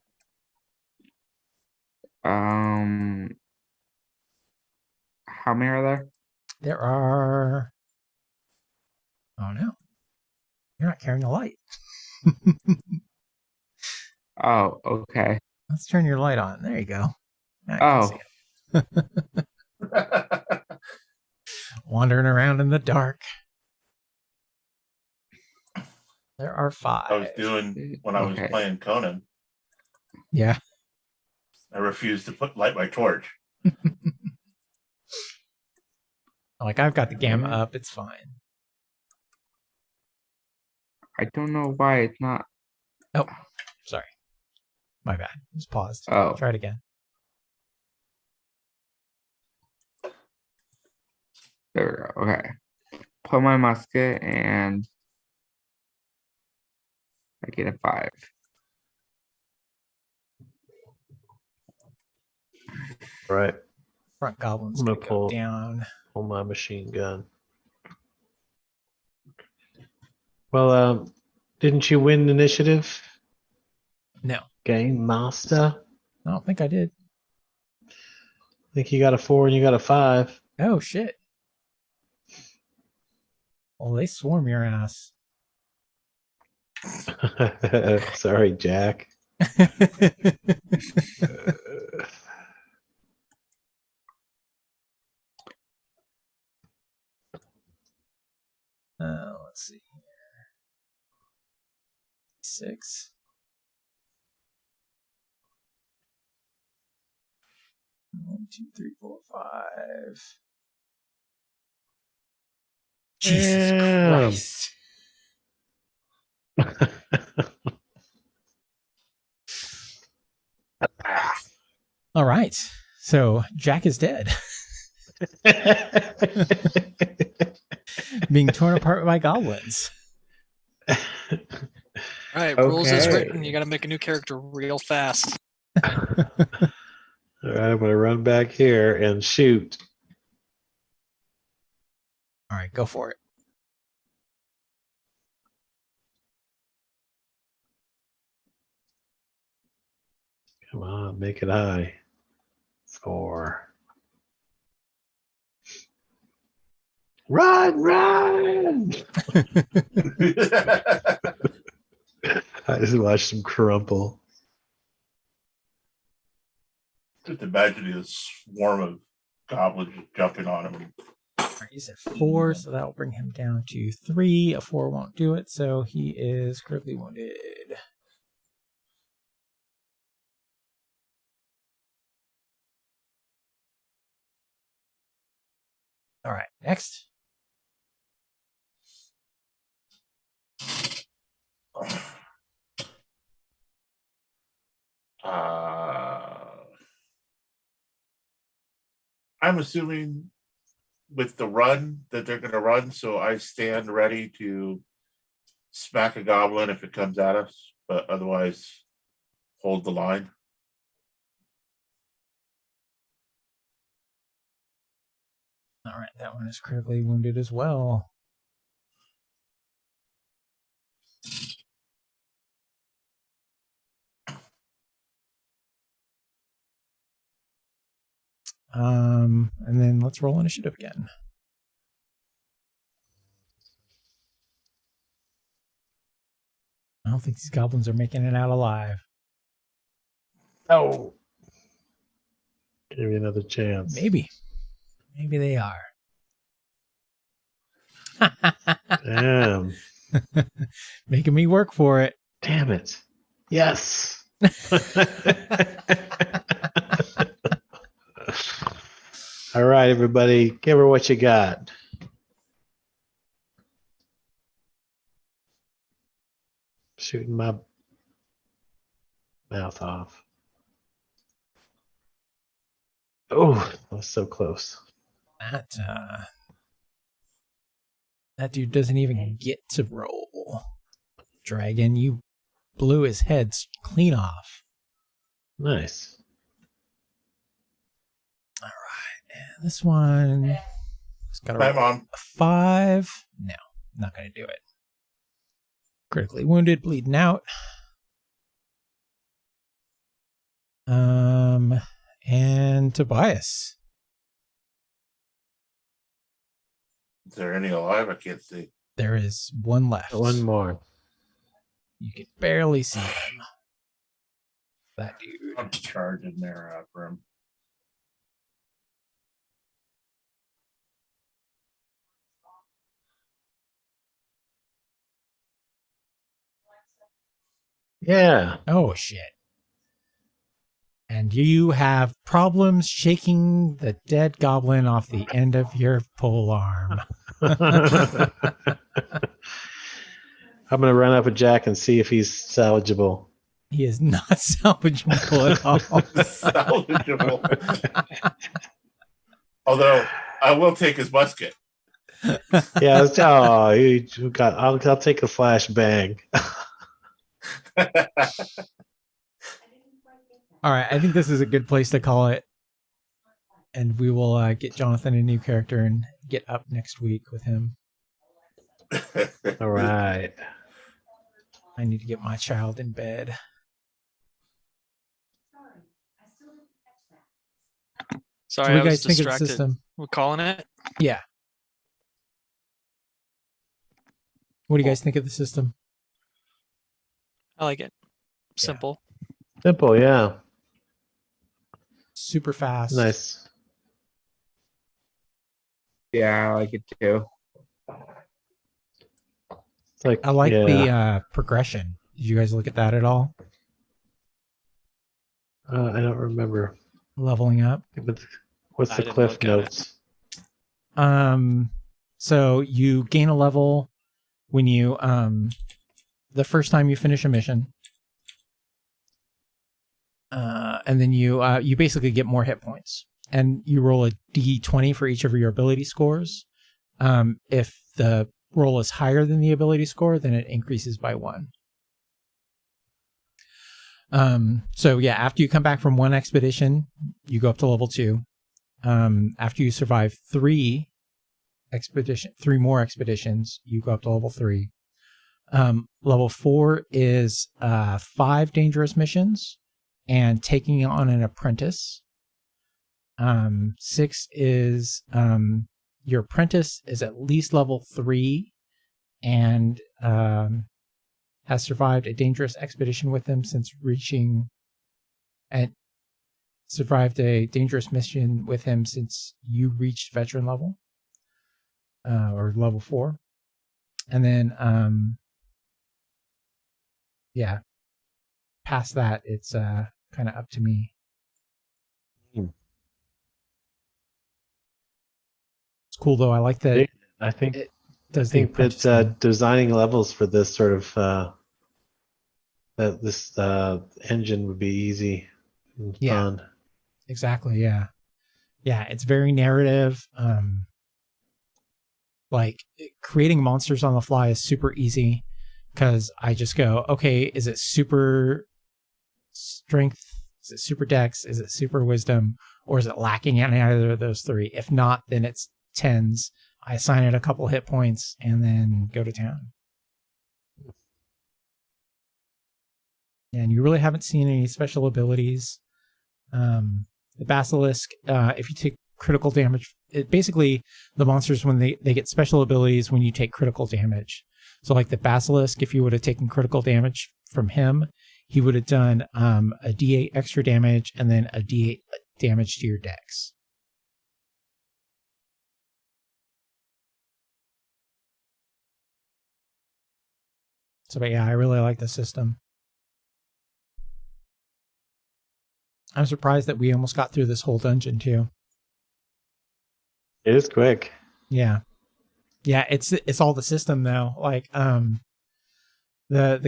How many are there? There are Oh, okay. Let's turn your light on. There you go. Now I can see Oh, it. Wandering around in the dark. There are 5. I was doing when I was Okay. playing Conan. Yeah. I refused to light my torch. Like, I've got the gamma Mhm. up. It's fine. I don't know why it's not. Oh, sorry. My bad. Just paused. Oh, Try it again. there we go. Okay. Put my musket and I get a 5. Right. Front goblin's I'm gonna gonna go pull- down. Pull my machine gun. Well, didn't you win initiative? No, Game master? I don't think I did. I think you got a 4 and you got a 5. Oh shit. Well, they swarm your ass. Sorry, Jack. Let's see here. 6. 1, 2, 3, 4, 5. Jesus Damn. Christ. All right. So Jack is dead. Being torn apart by goblins. All right, rules as Okay. written. You got to make a new character real fast. All right, I'm gonna run back here and shoot. All right, go for it. Come on, make it high. 4. Run, run! I just watched him crumple. Just imagining a swarm of goblins jumping on him. All right, he's at 4, so that will bring him down to 3. A 4 won't do it, so he is critically wounded. All right, next. I'm assuming with the run that they're going to run, so I stand ready to smack a goblin if it comes at us, but otherwise hold the line. All right, that one is critically wounded as well. And then let's roll initiative again. I don't think these goblins are making it out alive. Oh. Give me another chance. Maybe. Maybe they are. Damn. Making me work for it. Damn it. Yes. All right, everybody. Give her what you got. Shooting my mouth off. Oh, that was so close. That dude doesn't even get to roll. Dragon, you blew his head clean off. Nice. All right, and this one has got Bye, a Mom. 5. No, not going to do it. Critically wounded, bleeding out. And Tobias. Is there any alive? I can't see. There is one left. One more. You can barely see him. That dude. I'm charging there for him. Yeah. Oh shit. And you have problems shaking the dead goblin off the end of your pole arm. I'm gonna run up with Jack and see if he's salvageable. He is not salvageable at all. Salvageable. Although I will take his musket. Yeah. I'll take a flashbang. All right, I think this is a good place to call it. And we will get Jonathan a new character and get up next week with him. All right. I need to get my child in bed. Sorry, So what do I you was guys think of the distracted. system? We're calling it. Yeah. What do you guys think of the system? I like it. Simple. Simple, yeah. Super fast. Nice. Yeah, I like it too. It's like I like yeah. the progression. Did you guys look at that at all? I don't remember. Leveling up. What's I the didn't cliff look at it. notes? So you gain a level when you the first time you finish a mission. And then you basically get more hit points. And you roll a d20 for each of your ability scores. If the roll is higher than the ability score, then it increases by 1. So yeah, after you come back from one expedition, you go up to level 2. After you survive 3 more expeditions, you go up to level 3. Level 4 is 5 dangerous missions and taking on an apprentice. 6 is your apprentice is at least level 3 and has survived a dangerous expedition with them since reaching and survived a dangerous mission with him since you reached veteran level or level 4. And then yeah, past that it's kind of up to me. It's cool though. I like that I think it does I think the that apprentice designing levels for this sort of this engine would be easy and Yeah. fun. Exactly, yeah. Yeah, it's very narrative. Like creating monsters on the fly is super easy because I just go, okay, is it super strength? Is it super dex? Is it super wisdom? Or is it lacking in either of those 3? If not, then it's 10s. I assign it a couple hit points and then go to town. And you really haven't seen any special abilities. The basilisk, if you take critical damage, basically the monsters when they get special abilities when you take critical damage. So like the basilisk, if you would have taken critical damage from him, he would have done a d8 extra damage and then a d8 damage to your dex. So but yeah, I really like the system. I'm surprised that we almost got through this whole dungeon too. It is quick. Yeah. Yeah, it's all the system though. Like the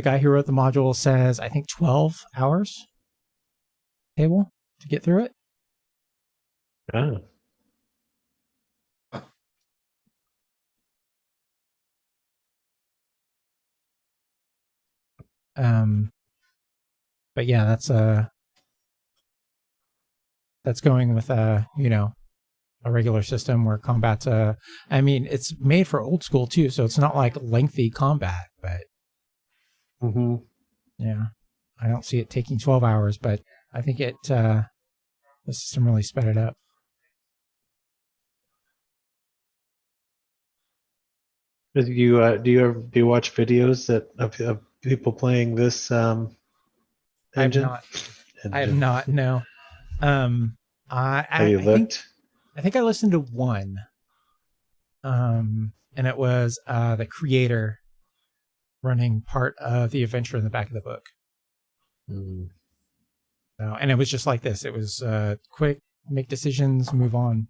guy who wrote the module says I think 12 hours table to get through it. Ah. But yeah, that's going with you know, a regular system where combat's I mean, it's made for old school too, so it's not like lengthy combat, but Mm-hmm. yeah. I don't see it taking 12 hours, but I think it the system really sped it up. Do you watch videos of people playing this I have engine? not. I have not. No. Have you looked? I think I listened to one. And it was the creator running part of the adventure in the back of the book. Hmm. So, and it was just like this. It was quick, make decisions, move on.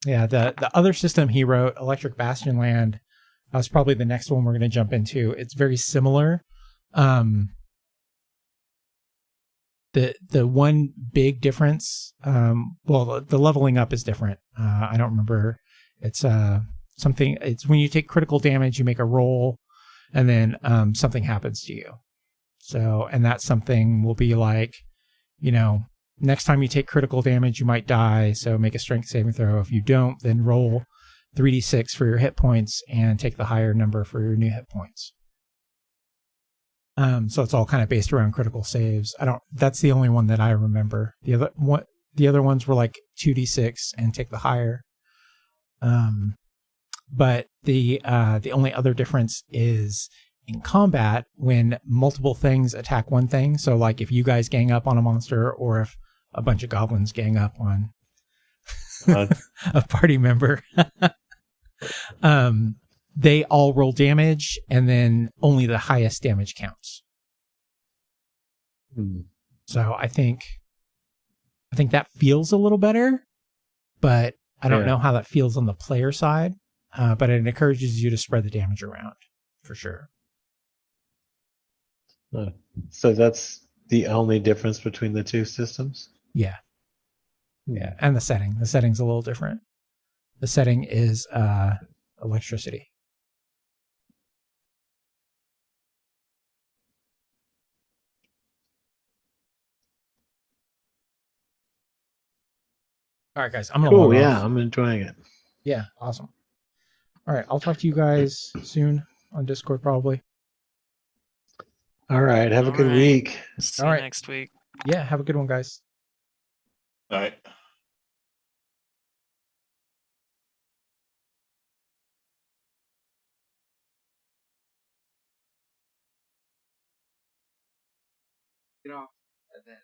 Yeah, the other system he wrote, Electric Bastion Land, was probably the next one we're going to jump into. It's very similar. The one big difference, well, the leveling up is different. I don't remember. It's something. It's when you take critical damage, you make a roll, and then something happens to you. So, and that something will be like, next time you take critical damage, you might die. So make a strength saving throw. If you don't, then roll 3d6 for your hit points and take the higher number for your new hit points. So it's all kind of based around critical saves. That's the only one that I remember. The other ones were like 2d6 and take the higher. But the only other difference is in combat when multiple things attack one thing. So like if you guys gang up on a monster or if a bunch of goblins gang up on a party member, they all roll damage, and then only the highest damage counts. So I think that feels a little better, but I don't know how that feels on the player side. But it encourages you to spread the damage around, for sure. So that's the only difference between the two systems? Yeah. Yeah, and the setting. The setting's a little different. The setting is electricity. All right, guys. I'm gonna log off. I'm enjoying it. Yeah, awesome. All right, I'll talk to you guys soon on Discord, probably. All right, have a good week. See All you right. next week. Yeah, have a good one, guys. All right. Get off, and then.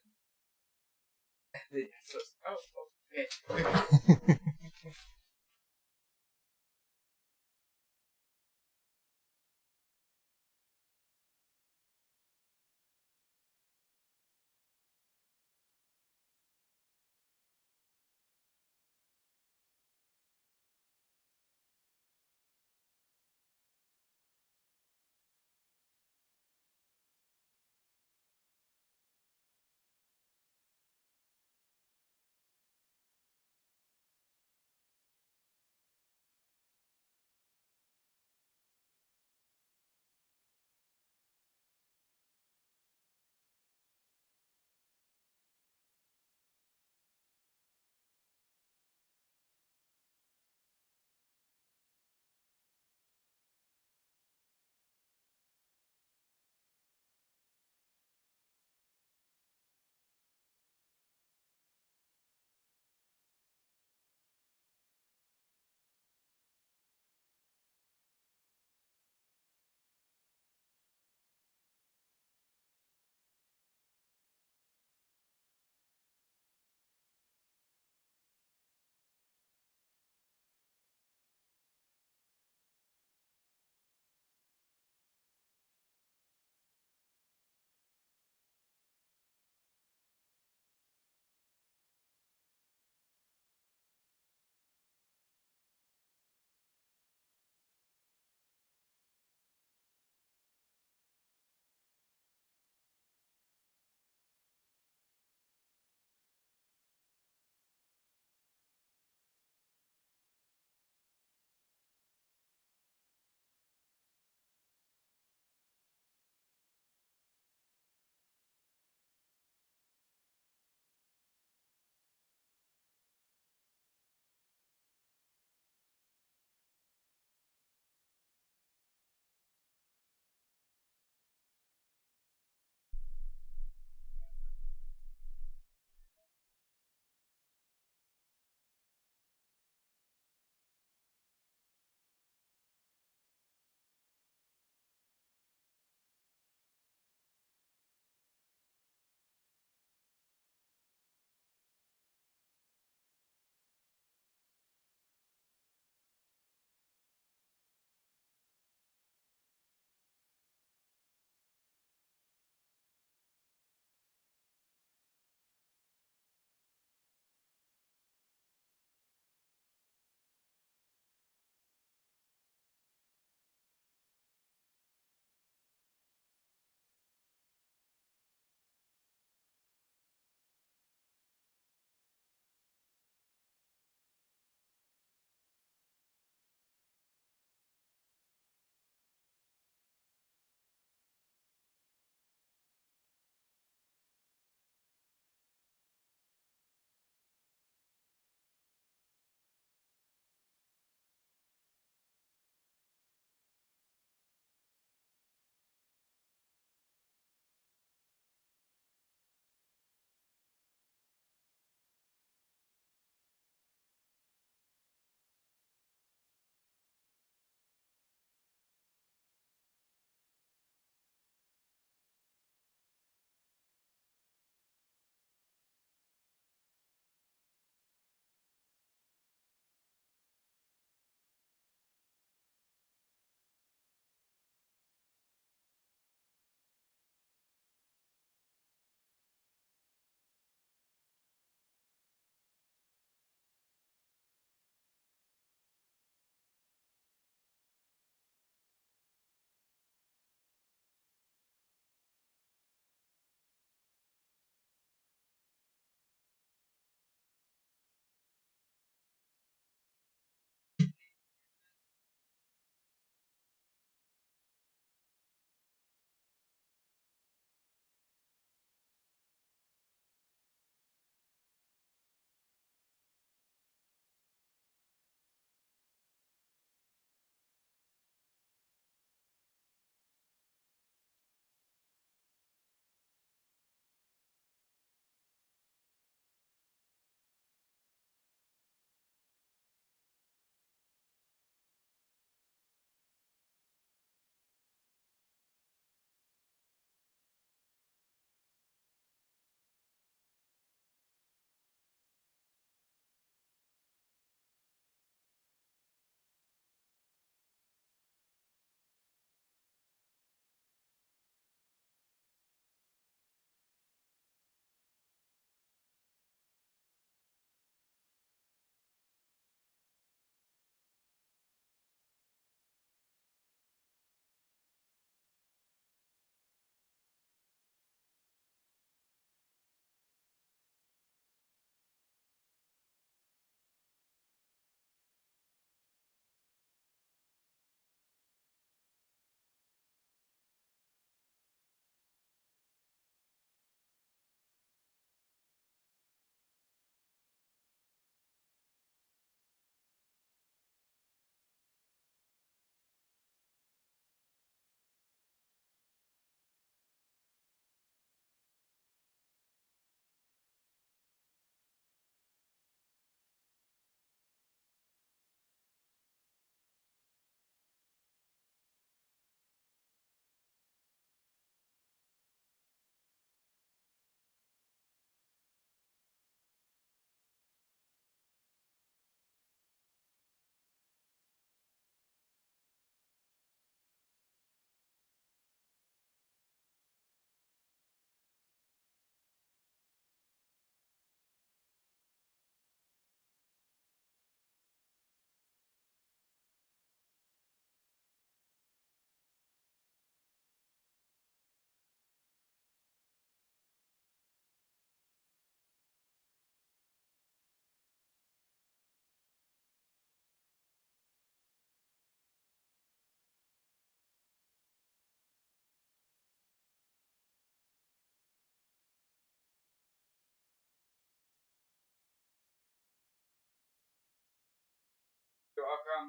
Yeah,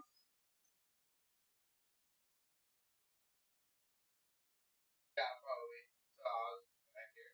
probably. So I'll just back here.